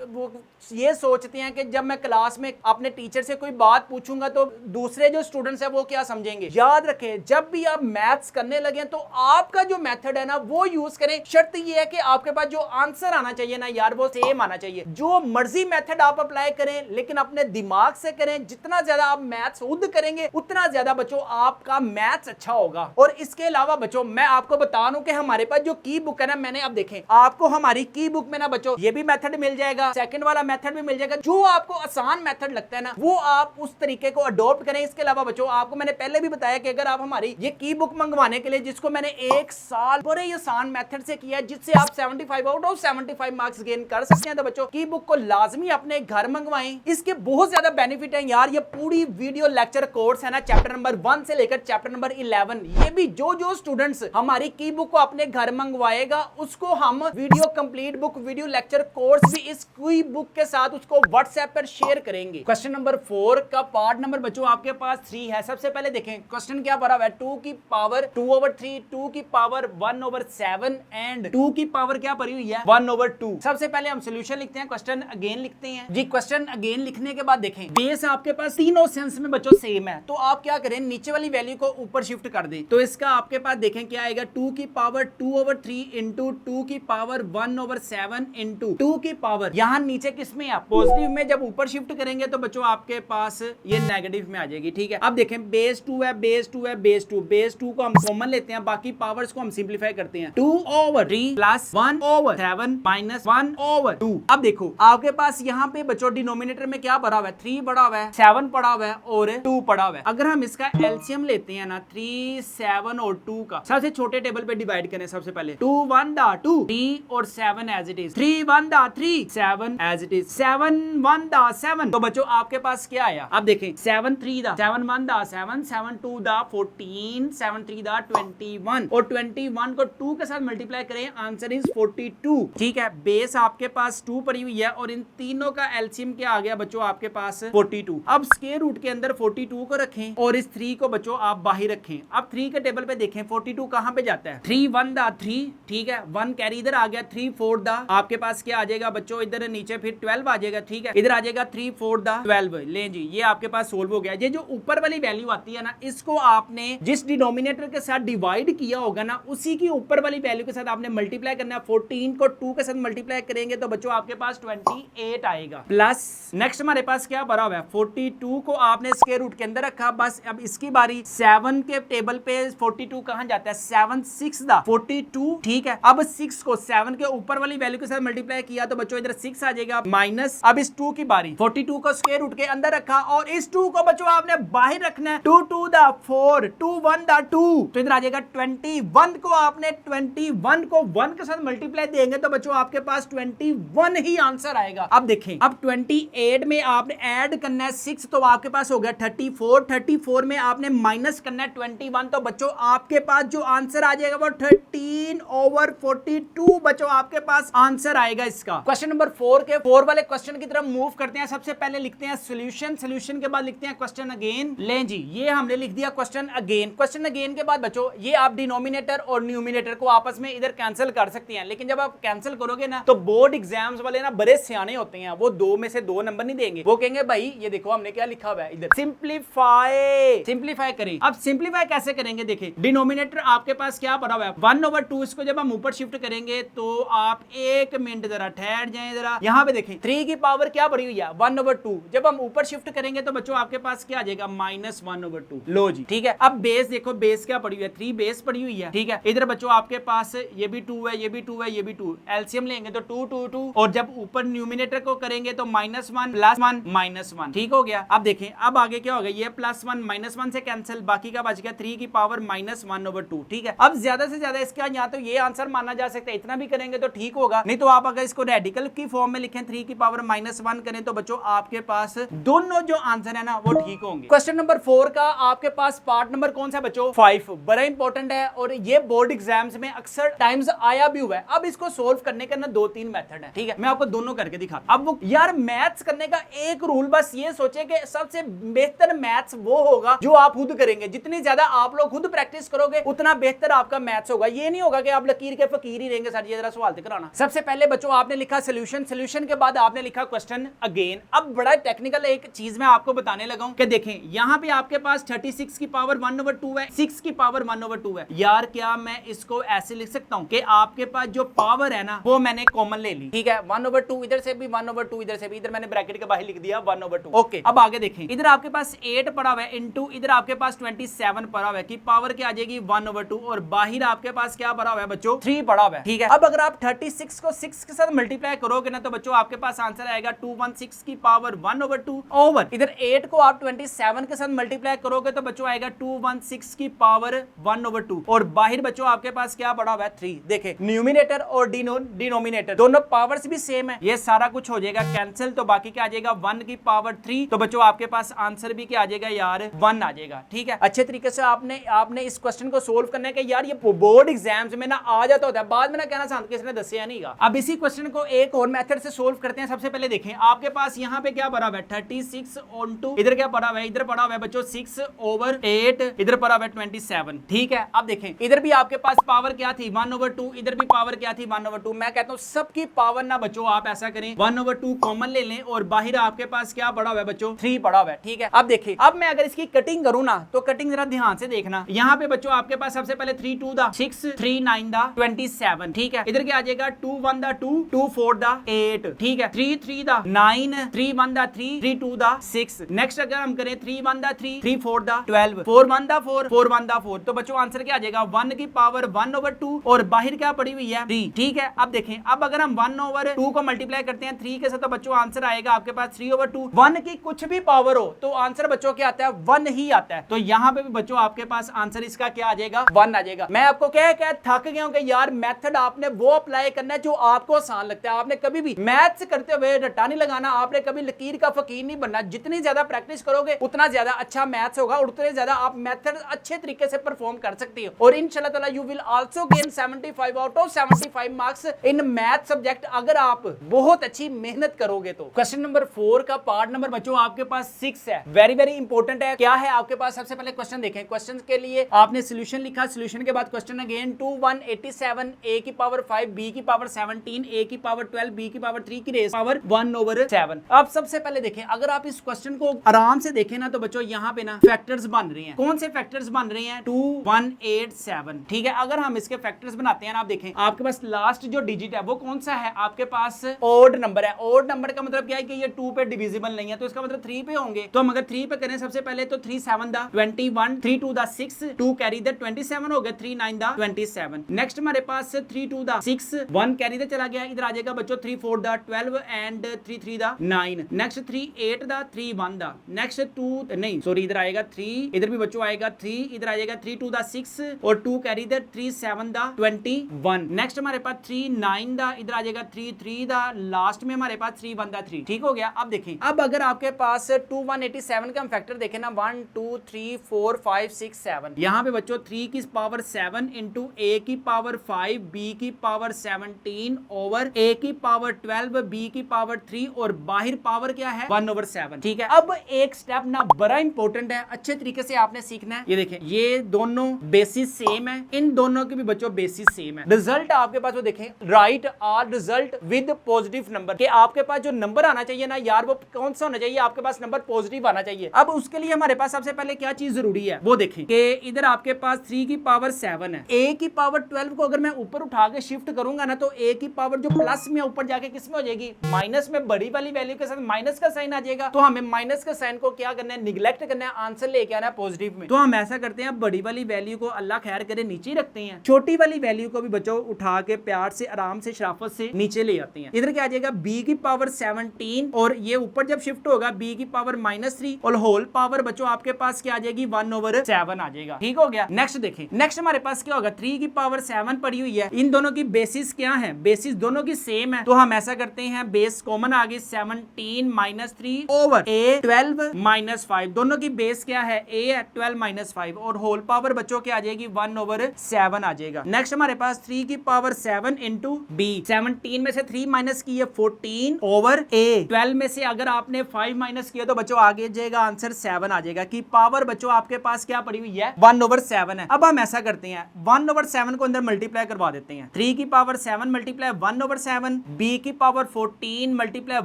वो ये सोचते हैं कि जब मैं क्लास में अपने टीचर से कोई बात पूछूंगा तो दूसरे जो स्टूडेंट्स हैं वो क्या समझेंगे। याद रखें, जब भी आप मैथ्स करने लगे तो आपका जो मेथड है ना वो यूज करें। शर्त ये है कि आपके पास जो आंसर आना चाहिए ना यार वो सेम आना चाहिए। जो मर्जी मेथड आप अप्लाई करें लेकिन अपने दिमाग से करें। जितना ज्यादा आप मैथ्स खुद करेंगे उतना ज्यादा बच्चों आपका मैथ्स अच्छा होगा। और इसके अलावा बच्चों मैं आपको बता दूं कि हमारे पास जो की बुक है ना, मैंने अब देखें आपको हमारी की बुक में ना बच्चों ये भी मेथड मिल जाएगा, सेकंड वाला मेथड भी मिल जाएगा। जो आपको आसान मेथड लगता है ना वो आप उस तरीके को अडॉप्ट करें। इसके अलावा बच्चों आपको मैंने पहले भी बताया कि अगर आप हमारी ये की बुक मंगवाने के लिए, जिसको मैंने 1 साल बड़े ही आसान मेथड से किया है, जिससे आप 75 आउट ऑफ 75 मार्क्स गेन कर सकते हैं, तो बच्चों की बुक को लाजमी अपने घर मंगवाएं। इसके बहुत ज्यादा बेनिफिट है यार। ये पूरी वीडियो लेक्चर कोर्स है ना, चैप्टर नंबर 1 से लेकर चैप्टर नंबर 11, ये भी जो स्टूडेंट्स हमारी की बुक को अपने घर मंगवाएगा उसको हम video complete book, video lecture course भी इस की बुक के साथ उसको व्हाट्सएप पर शेयर करेंगे। क्वेश्चन नंबर 4 का पार्ट नंबर बच्चों आपके पास 3 है। सबसे पहले देखें क्वेश्चन क्या भरा हुआ है, 2 की पावर 2/3, 2 की पावर 1/7 एंड 2 की पावर क्या भरी हुई है 1/2। सबसे पहले हम सॉल्यूशन लिखते हैं, क्वेश्चन अगेन लिखते हैं जी। क्वेश्चन अगेन लिखने के बाद देखें बेस आपके पास तीनों सेंस में बच्चों सेम है, तो आप क्या करें नीचे वाली वैल्यू को ऊपर शिफ्ट कर दें। तो इसका आपके पास देखें क्या आएगा, 2 की पावर 2/3 इंटू 2 की पावर 1/7 इंटू 2 की पावर, यहाँ नीचे किस में है पॉजिटिव में, जब ऊपर शिफ्ट करेंगे तो बच्चों आपके पास ये नेगेटिव में आ जाएगी। ठीक है, अब देखें बेस 2 है, बेस 2 है, बेस 2, बेस 2 को हम कॉमन लेते हैं, बाकी पावर्स को हम सिंप्लीफाई करते हैं। 2/3 प्लस 1/7 माइनस 1/2। अब देखो आपके पास यहाँ पे बच्चों डिनोमिनेटर में क्या पड़ा हुआ है, 3 पड़ा हुआ है, 7 पड़ा हुआ है और 2 पड़ा हुआ है। अगर हम इसका एलसीएम लेते हैं ना 3, 7 और 2 का, सबसे छोटे टेबल पे डिवाइड करें। सबसे पहले 2 1 दा 2, 3 और 7 एज इट इज, 3 1 दा 3, 7 एज इट इज, 7 1 दा 7। तो बच्चों आपके पास क्या आया, अब देखें 7 3 दा 7 1 दा 7, 7 2 दा 14, 7 3 दा 21 और 21 को 2 के साथ मल्टीप्लाई करें, आंसर इज 42। ठीक है, बेस आपके पास 2 पड़ी हुई है और इन तीनों का एलसीएम क्या आ गया बच्चों आपके पास 42। अब स्क्वायर रूट के अंदर 42 को रखें और इस 3 को बच्चों आप बाहर रखें। अब 3 के टेबल पे देखें 42 कहां पे जाता है, 3 1 दा 3, ठीक है, 1 कैरी इधर आ गया, 3 4 दा आपके पास क्या आ जाएगा बच्चों इधर नीचे फिर 12 आ जाएगा। ठीक है, इधर आ जाएगा 3 4 दा 12। ले जी ये आपके पास सोल्व हो गया। ये जो ऊपर वाली वैल्यू आती है ना, इसको आपने जिस डिनोमिनेटर के साथ डिवाइड किया होगा ना उसी की ऊपर वाली वैल्यू के साथ आपने मल्टीप्लाई करना है। 14 को 2 के साथ मल्टीप्लाई करेंगे तो बच्चों आपके पास 28 आएगा। प्लस नेक्स्ट हमारे पास क्या भरा हुआ है, 42 को आपने स्क्वायर रूट के अंदर रखा। बस अब इसकी बारी 7 के टेबल पे 42 कहां जाता है, 7 6 दा 42। ठीक है, अब 6 को 7 के ऊपर वाली वैल्यू के साथ मल्टीप्लाई किया तो बच्चों इधर 6 आ जाएगा माइनस। अब इस 2 की बारी 42 को स्क्वायर रूट के अंदर रखा और इस 2 को बच्चों आपने बाहर रखना है। 2 2 दा 4, 2 1 दा 2, तो इधर आ जाएगा 21 को आपने 21 को 1 के साथ मल्टीप्लाई देंगे तो बच्चों आपके पास 21 ही आंसर आएगा। अब देखें अब 28 में आपने ऐड करना है 6 तो आपके पास हो गया 34, 34 में आपने माइनस करना है 21 तो बच्चों आपके पास जो आंसर आ जाएगा वो 13/42 बच्चों आपके पास आंसर आएगा इसका। क्वेश्चन नंबर 4 के 4 वाले क्वेश्चन की तरफ मूव करते हैं। सबसे पहले लिखते हैं सॉल्यूशन, सॉल्यूशन के बाद लिखते हैं क्वेश्चन अगेन। लें जी ये हमने लिख दिया क्वेश्चन अगेन। क्वेश्चन अगेन के बाद बच्चों ये आप डिनोमिनेटर और न्यूमिनेटर को आपस में इधर कैंसिल कर सकते हैं, लेकिन जब आप कैंसिल करोगे ना तो बोर्ड एग्जाम्स वाले ना बड़े सियाने होते हैं, वो 2 में से 2 नंबर नहीं देंगे। वो कहेंगे भाई ये देखो हमने क्या लिखा हुआ है इधर, सिंप्लीफाई, सिंप्लीफाई करें। अब सिंप्लीफाई कैसे करेंगे, देखें डिनोमिनेटर आपके पास क्या पड़ा हुआ है 1/2, इसको जब हम ऊपर शिफ्ट करेंगे तो आप 1 मिनट जरा ठहर जाएं जरा। यहाँ पे देखें 3 की पावर क्या पड़ी हुई है 1/2, जब हम ऊपर शिफ्ट करेंगे तो बच्चों आपके पास क्या आ जाएगा -1/2। लो जी ठीक है, अब बेस देखो बेस क्या पड़ी हुई है 3 बेस पड़ी हुई है। ठीक है, इधर बच्चों आपके पास ये भी 2 है, ये भी 2 है, ये भी 2, एलसीएम लेंगे तो 2 2 2 और जब ऊपर न्यूमिनेटर को करेंगे तो -1 +1 -1। ठीक हो गया। अब देखें अब आगे क्या होगा, ये +1 -1 से कैंसिल, बाकी का बच गया 3 की पावर -1/2। ठीक है, अब ज्यादा से ज्यादा इसका या तो ये आंसर माना जा सकता है, इतना भी करेंगे तो ठीक होगा, नहीं तो आप अगर इसको रेडिकल की फॉर्म में लिखें 3 की पावर -1 करें तो बच्चों आपके पास दोनों जो आंसर है ना वो ठीक होंगे। क्वेश्चन नंबर 4 का आपके पास पार्ट नंबर कौन सा बच्चों 5, बड़ा इंपॉर्टेंट है और ये बोर्ड एग्जाम्स में अक्सर टाइम्स आया भी हुआ है। अब इसको सोल्व करने का ना 2-3 मेथड है। ठीक है, मैं आपको दोनों करके दिखाता। अब यार मैथ्स करने का एक रूल बस ये सोचे कि सबसे बेहतर मैथ्स वो होगा जो आप खुद करेंगे। जितनी ज्यादा आप लोग खुद प्रैक्टिस करोगे उतना बेहतर आपका मैथ्स होगा। ये नहीं होगा कि आप लकीर के फकीर ही रहेंगे सर ये जरा सवाल कराना। सबसे पहले बच्चों आपने लिखा सॉल्यूशन, सोल्यूशन के बाद आपने लिखा क्वेश्चन अगेन। अब बड़ा टेक्निकल एक चीज मैं आपको बताने लगा हूं कि देखें यहां पे आपके पास 36 की पावर 1/2 है, 6 की पावर 1/2 है। यार क्या मैं इसको ऐसे लिख सकता हूं कि आपके पास जो पावर है ना वो मैंने कॉमन ले ली, ठीक है, 1/2 इधर से भी 1/2 इधर से भी, इधर मैंने ब्रैकेट के बाहर लिख दिया 1/2। ओके, अब आगे देखें, इधर आपके पास 8 पड़ा हुआ है इनटू इधर आपके पास 27 पड़ा हुआ है कि पावर क्या आ जाएगी 1/2 और बाहर आपके पास क्या पड़ा हुआ है बच्चों 3 पड़ा हुआ है, ठीक है। अब अगर आप 36 को 6 के साथ मल्टीप्लाई करोगे ना तो बच्चों आपके पास आंसर आएगा 216 की पावर 1/2 ओवर इधर 8 को आप 27 के साथ मल्टीप्लाई करोगे तो बच्चों आएगा 216 की पावर 1/2 और बाहर बच्चों आपके पास क्या पड़ा हुआ है 3। देखें न्यूमिनेटर और डिनोमिनेटर दोनों पावर्स भी सेम है, ये सारा कुछ हो जाएगा कैंसिल तो बाकी क्या आ जाएगा 1 की पावर 3। तो बच्चों आपके पास आंसर भी क्या आ जाएगा यार 1 आ जाएगा, ठीक है। अच्छे तरीके से आपने इस क्वेश्चन को सोल्व करना है कि यार ये बोर्ड एग्जाम्स में ना आ जाता होता है, बाद में ना कहना शांत किसी ने दसिया नहीं गा। अब इसी क्वेश्चन को एक और मेथड से सोल्व करते हैं। सबसे पहले देखें आपके पास यहाँ पे क्या पड़ा हुआ है 36 ऑन इधर क्या पड़ा हुआ है, इधर पड़ा हुआ है बच्चों 6/8, इधर पड़ा हुआ है 27, ठीक है। अब देखें इधर भी आपके पास पावर क्या थी 1/2, इधर भी पावर क्या थी 1/2। मैं कहता हूं सबकी पावर ना बच्चों आप ऐसा करें 1/2 कॉमन ले लें और बाहर आपके पास क्या पड़ा हुआ है बच्चों 3 पड़ा हुआ है, ठीक है। अब देखिए अब मैं अगर इसकी कटिंग करूं ना तो कटिंग जरा ध्यान से देखना। यहाँ पे बच्चों आपके पास सबसे पहले 3 2 दा 6, 3 9 दा 27, ठीक है। इधर क्या आ जाएगा 2 1 दा 2, 2 4 दा 8, ठीक है। 3 3 दा 9, 3 1 दा 3, 3 2 दा 6। नेक्स्ट अगर हम करें 3 1 दा 3, 3 4 दा 12, 4 1 दा 4, 4 1 दा 4। तो बच्चों आंसर क्या आ जाएगा 1 की पावर 1/2 और बाहर क्या पड़ी हुई है 3, ठीक है। अब देखें अब अगर हम 1/2 को मल्टीप्लाई करते हैं 3 के साथ तो बच्चों आंसर आएगा आपके पास 3/2। 1 की कुछ भी पावर हो तो आंसर बच्चों क्या आता है 1 ही आता है। तो यहाँ पे भी बच्चों आपके पास आंसर इसका क्या आ जाएगा 1 आ जाएगा। मैं आपको क्या थक गया हूं कि यार मेथड आपने वो अप्लाई करना है जो आपको आसान लगता है। आपने कभी भी मैथ्स करते हुए रट्टा नहीं लगाना, आपने कभी लकीर का फकीर नहीं बनना। जितनी ज्यादा प्रैक्टिस करोगे उतना ज्यादा अच्छा मैथ्स होगा और उतने ज्यादा आप मेथड अच्छे तरीके से परफॉर्म कर सकते हो। और इंशाल्लाह ताला you will also gain 75 out of 75 marks in math subject अगर आप बहुत अच्छी मेहनत करोगे तो। क्वेश्चन नंबर 4 का पार्ट नंबर बच्चों आपके पास 6 है, वेरी वेरी इंपॉर्टेंट है। क्या है आपके पास सबसे पहले क्वेश्चन देखें। क्वेश्चन के लिए आपने सोल्यूशन लिखा, सोल्यूशन के बाद क्वेश्चन अगेन 2 1 87, a की पावर 5, b की पावर 17, a की पावर 12, b की पावर 3 की रेस पावर 1/7। अब सबसे पहले देखें अगर आप इस क्वेश्चन को आराम से देखें ना तो बच्चों यहाँ पे ना फैक्टर्स बन रहे हैं। कौन से फैक्टर्स बन रहे हैं 2 1 8 7, ठीक है। अगर हम इसके फैक्टर्स बनाते हैं ना आप देखें आपके पास लास्ट जो डिजिट है वो कौन सा है आपके पास ओड नंबर है। ओड नंबर का मतलब क्या है कि ये 2 पे डिविजिबल नहीं है तो इसका मतलब 3 पे होंगे। तो हम अगर 3 पे करें सबसे पहले तो 3 7 दा 21, 3 2 दा 6, 2 कैरी द 27 हो गया, 3 9 दा 27। नेक्स्ट हमारे पास 3 2 दा 6, 1 कैरी द चला गया, इधर आ जाएगा बच्चों 3 4 दा 12 एंड 3 3 दा 9। नेक्स्ट 3 8 दा 3 1 दा, नेक्स्ट 2 नहीं सॉरी इधर आएगा 3, इधर भी बच्चों आएगा 3, इधर आ जाएगा 3 2 दा 6 और 2 कैरी द 3 7 दा 21। नेक्स्ट हमारे पास 3 9 दा, इधर आ जाएगा 3 3 दा, लास्ट में हमारे पास 3 1 दा 3, ठीक हो गया। अब देखें अब अगर आपके पास 2 1 87 का हम फैक्टर देखें ना 1 2 3 4 5 6 7, यहाँ पे बच्चों 3 की पावर 7 इंटू a की पावर 5, b की पावर 17 ओवर a की पावर 12, b की पावर 3 और बाहर पावर क्या है 1/7, ठीक है। अब एक स्टेप ना बड़ा इंपॉर्टेंट है, अच्छे तरीके से आपने सीखना है। ये देखें ये दोनों बेसिस सेम है, इन दोनों के भी बच्चों बेसिस सेम है। रिजल्ट आपके पास वो देखें write our result with positive number के आपके पास जो नंबर आना चाहिए ना यार वो कौन सा होना चाहिए आपके पास नंबर पॉजिटिव आना चाहिए। अब उसके लिए हमारे पास सबसे पहले क्या चीज जरूरी है वो देखें कि इधर आपके पास 3 की पावर 7 है, a की पावर 12 को अगर मैं ऊपर उठा के शिफ्ट करूंगा ना तो a की पावर जो प्लस में ऊपर जाके किस में हो जाएगी माइनस में, बड़ी वाली वैल्यू के साथ माइनस का साइन आ जाएगा। तो हमें माइनस का साइन को क्या करना है निगलेक्ट करना है, आंसर लेके आना है पॉजिटिव में। तो हम ऐसा करते हैं बड़ी वाली वैल्यू को अल्लाह खैर करे नीचे रखते हैं, छोटी वाली वैल्यू को भी बच्चों उठा के प्यार से आराम से शराफत से नीचे ले आते हैं। इधर क्या आ जाएगा b की पावर 17 और ये ऊपर जब शिफ्ट होगा b की पावर -3 और होल पावर बच्चों आपके पास क्या आ जाएगी 1/7 आ जाएगा, ठीक हो गया। नेक्स्ट देखें नेक्स्ट हमारे पास क्या होगा 3 की पावर 7 पड़ी हुई है, इन दोनों की बेसिस क्या है बेसिस दोनों की सेम है। तो हम ऐसा करते हैं बेस कॉमन आ गई 17 -3 ओवर a 12 -5, दोनों की बेस क्या है a है 12 -5 और होल पावर बच्चों क्या आ जाएगी 1/7 आ जाएगा। नेक्स्ट हमारे पास 3 की पावर 7 इंटू b, 17 में से 3 माइनस की 14 ओवर a, 12 में से अगर आपने 5 माइनस किया तो बच्चों आगे जाएगा आंसर 7 आ जाएगा कि पावर बच्चों आपके पास क्या पड़ी हुई है 1/7 है। अब हम ऐसा करते हैं 1/7 को अंदर मल्टीप्लाई करवा देते हैं, 3 की पावर 7 मल्टीप्लाई 1/7, b की पावर 14 मल्टीप्लाई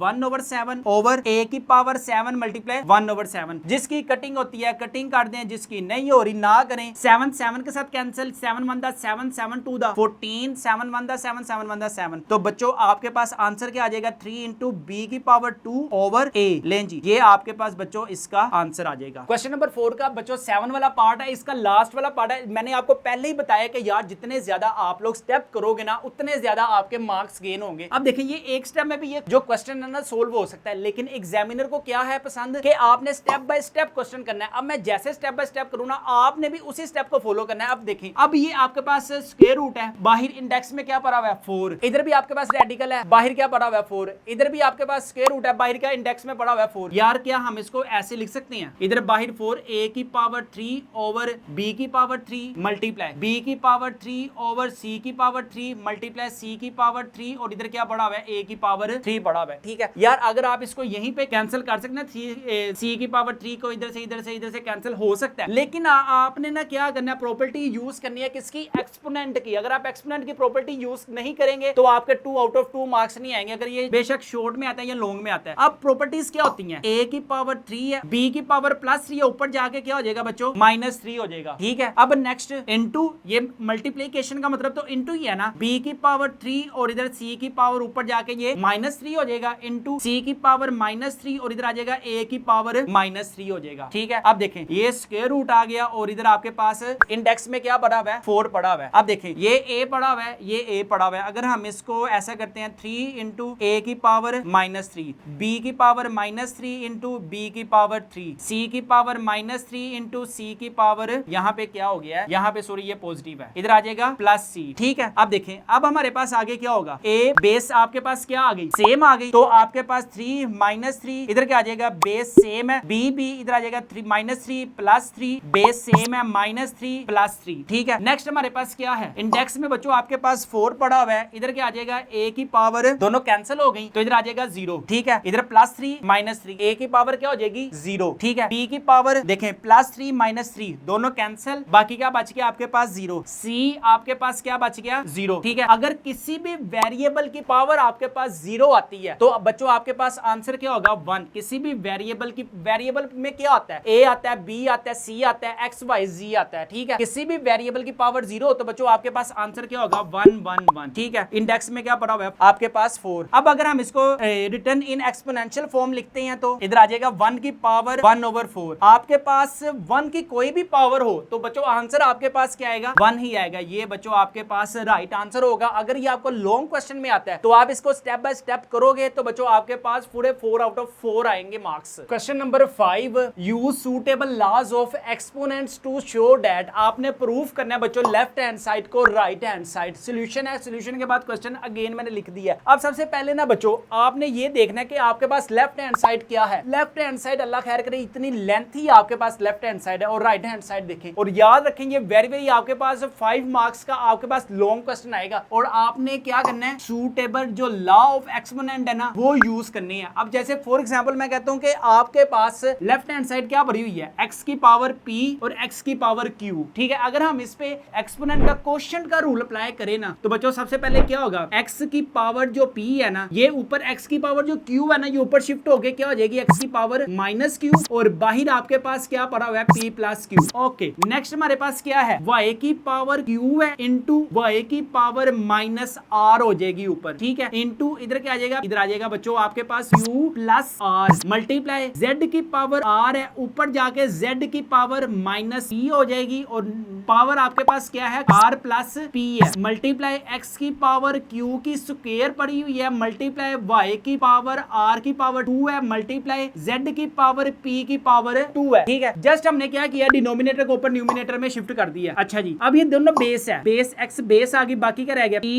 1/7 ओवर a की पावर 7 मल्टीप्लाई 1/7। जिसकी कटिंग होती है कटिंग कर दें, जिसकी नहीं हो रही ना करें। 7 7 के साथ कैंसिल, 7 1 7 7 2 14, 7 1 7 7 1 7। तो बच्चों आपके पास आंसर क्या आ जाएगा 3 इंटू बी की पावर 2 ओवर a। लें जी, ये आपके पास बच्चों इसका आंसर आ जाएगा। क्वेश्चन नंबर 4 का बच्चों 7 वाला पार्ट है, इसका लास्ट वाला पार्ट है। मैंने आपको पहले ही बताया कि यार जितने ज्यादा आप लोग स्टेप करोगे ना उतने ज्यादा आपके मार्क्स गेन होंगे। अब देखिए ये एक स्टेप में भी ये जो क्वेश्चन है ना सोल्व हो सकता है, लेकिन एग्जामिनर को क्या है पसंद कि आपने स्टेप बाय स्टेप क्वेश्चन करना है। अब मैं जैसे स्टेप बाय स्टेप करूँ ना, आपने भी उसी स्टेप को फॉलो करना है। अब देखें, अब ये आपके पास स्क्वायर रूट है, बाहर इंडेक्स में क्या पड़ा हुआ है 4, इधर भी आपके पास रेडिकल है, बाहर क्या पड़ा हुआ है 4, इधर भी आपके पास स्क्वायर रूट है, बाहर का इंडेक्स में पड़ा हुआ है 4। यार क्या हम इसको ऐसे लिख सकते हैं, इधर बाहर 4 a की पावर 3 ओवर b की पावर 3 मल्टीप्लाई b की पावर 3 ओवर c की पावर 3 मल्टीप्लाई c की पावर 3 और इधर क्या पड़ा हुआ है a की पावर 3 पड़ा हुआ है। ठीक है यार, अगर आप इसको यहीं पे कैंसिल कर सकते हैं, c की पावर 3 को इधर से कैंसिल हो सकता है, लेकिन आपने ना क्या करना है, प्रॉपर्टी यूज करनी है किसकी, एक्सपोनेंट की। अगर आप एक्सपोनेंट की प्रॉपर्टी यूज नहीं करेंगे तो आपके 2 आउट ऑफ 2 मार्क्स नहीं आएंगे, अगर ये बेशक शॉर्ट में आता है या लॉन्ग में आता है। अब प्रॉपर्टीज क्या होती हैं, a की पावर 3 है, b की पावर +3 है, ऊपर जाके क्या हो जाएगा बच्चों -3 हो जाएगा। ठीक है, अब नेक्स्ट इनटू, ये मल्टीप्लिकेशन का मतलब तो इनटू ही है ना, b की पावर 3 और इधर c की पावर ऊपर जाके ये -3 हो जाएगा, इनटू c की पावर -3 और इधर आ जाएगा a की पावर -3 हो जाएगा। ठीक है, अब देखें ये स्क्वायर रूट आ गया और इधर आपके पास इंडेक्स में क्या पड़ा हुआ है 4 पड़ा हुआ है। अब देखें ये a पड़ा हुआ है, ये a पड़ा हुआ है, अगर हम इसको ऐसा करते हैं 3 इंटू a की पावर -3, b की पावर -3 इंटू b की पावर 3, c की पावर -3 इंटू c की पावर, यहाँ पे क्या हो गया है, यहाँ पे सॉरी ये पॉजिटिव है, इधर आ जाएगा +c। ठीक है, अब देखें अब हमारे पास आगे क्या होगा, a बेस आपके पास क्या आ गई, सेम आ गई, तो आपके पास 3 -3 इधर क्या आ जाएगा, बेस सेम है, b भी इधर आ जाएगा -3 +3, बेस सेम है -3 +3। ठीक है, नेक्स्ट हमारे पास क्या है, इंडेक्स में बच्चों आपके पास 4 पड़ा हुआ है, इधर क्या आ जाएगा a की पावर, दोनों कैंसिल हो गई तो इधर आ जाएगा 0। ठीक है, इधर +3 -3, a की पावर क्या हो जाएगी 0। ठीक है, b की पावर देखें +3 -3 दोनों कैंसिल, बाकी क्या बच गया आपके पास 0, c आपके पास क्या बच गया 0। ठीक है, अगर किसी भी वेरिएबल की पावर आपके पास 0 आती है तो बच्चों आपके पास आंसर क्या होगा 1। किसी भी वेरिएबल की, वेरिएबल में क्या आता है, a आता है, b आता है, c आता है, x y z आता है। ठीक है, किसी भी वेरिएबल की पावर 0 तो बच्चों आपके पास आंसर क्या होगा 1 1 1। ठीक है, इंडेक्स में क्या पड़ा हुआ है आपके पास 4। अब अगर हम इसको रिटर्न इन एक्सपोनेंशियल फॉर्म लिखते हैं तो इधर आ जाएगा 1 की पावर 1/4। आपके पास 1 की कोई भी पावर हो तो बच्चों आंसर आपके पास क्या आएगा 1 ही आएगा। ये बच्चों आपके पास राइट आंसर होगा। अगर ये आपको लॉन्ग क्वेश्चन में आता है तो आप इसको स्टेप बाय स्टेप करोगे तो बच्चों आपके पास पूरे 4 आउट ऑफ 4 आएंगे marks. Question number 5, use suitable laws of exponents to show that. आपने प्रूफ करना है बच्चों लेफ्ट हैंड साइड को राइट हैंड साइड। सॉल्यूशन है, सॉल्यूशन के बाद क्वेश्चन अगेन मैंने लिख दिया। अब सबसे पहले ना बच्चों आपने ये देखना है कि आपके पास लेफ्ट हैंड साइड क्या है। लेफ्ट हैंड साइड अल्लाह खैर करे इतनी लेंथ ही आपके पास लेफ्ट हैंड साइड है, और राइट हैंड साइड देखें और याद रखें ये वेरी वेरी आपके पास 5 मार्क्स का आपके पास लॉन्ग क्वेश्चन आएगा। और आपने क्या करना है, सूटेबल जो लॉ ऑफ एक्सपोनेंट है ना वो यूज करनी है। अब जैसे फॉर एग्जांपल मैं कहता हूं कि आपके पास लेफ्ट हैंड साइड क्या भरी हुई है, x की पावर p और x की पावर q। ठीक है, अगर हम इस पे एक्सपोनेंट का क्वोशिएंट का रूल अप्लाई करें ना तो बच्चों सबसे पहले क्या होगा, x की पावर जो p है ना ये ऊपर x की पावर जो q है ना ये ऊपर शिफ्ट होके क्या हो जाएगी x की पावर -q, और बाहर आपके पास क्या पड़ा हुआ है p + q। ओके, नेक्स्ट हमारे पास क्या है, y की पावर q है इंटू y की पावर -r हो जाएगी ऊपर। ठीक है, इंटू इधर क्या आ जाएगा, इधर आ जाएगा बच्चों आपके पास u + r मल्टीप्लाई z की पावर r है, ऊपर जाके z की पावर -p हो जाएगी, और पावर आपके पास क्या है r + p है, मल्टीप्लाई x की पावर q की स्क्वायर पड़ी हुई है, मल्टीप्लाई y की पावर r की पावर 2 है, मल्टीप्लाई z की पावर p की पावर 2 है। ठीक है, जस्ट हमने क्या किया, डिनोमिनेटर को ऊपर न्यूमिनेटर में शिफ्ट कर दिया। अच्छा जी, अब ये दोनों बेस है, बेस x बेस आ गई, बाकी क्या रह गया p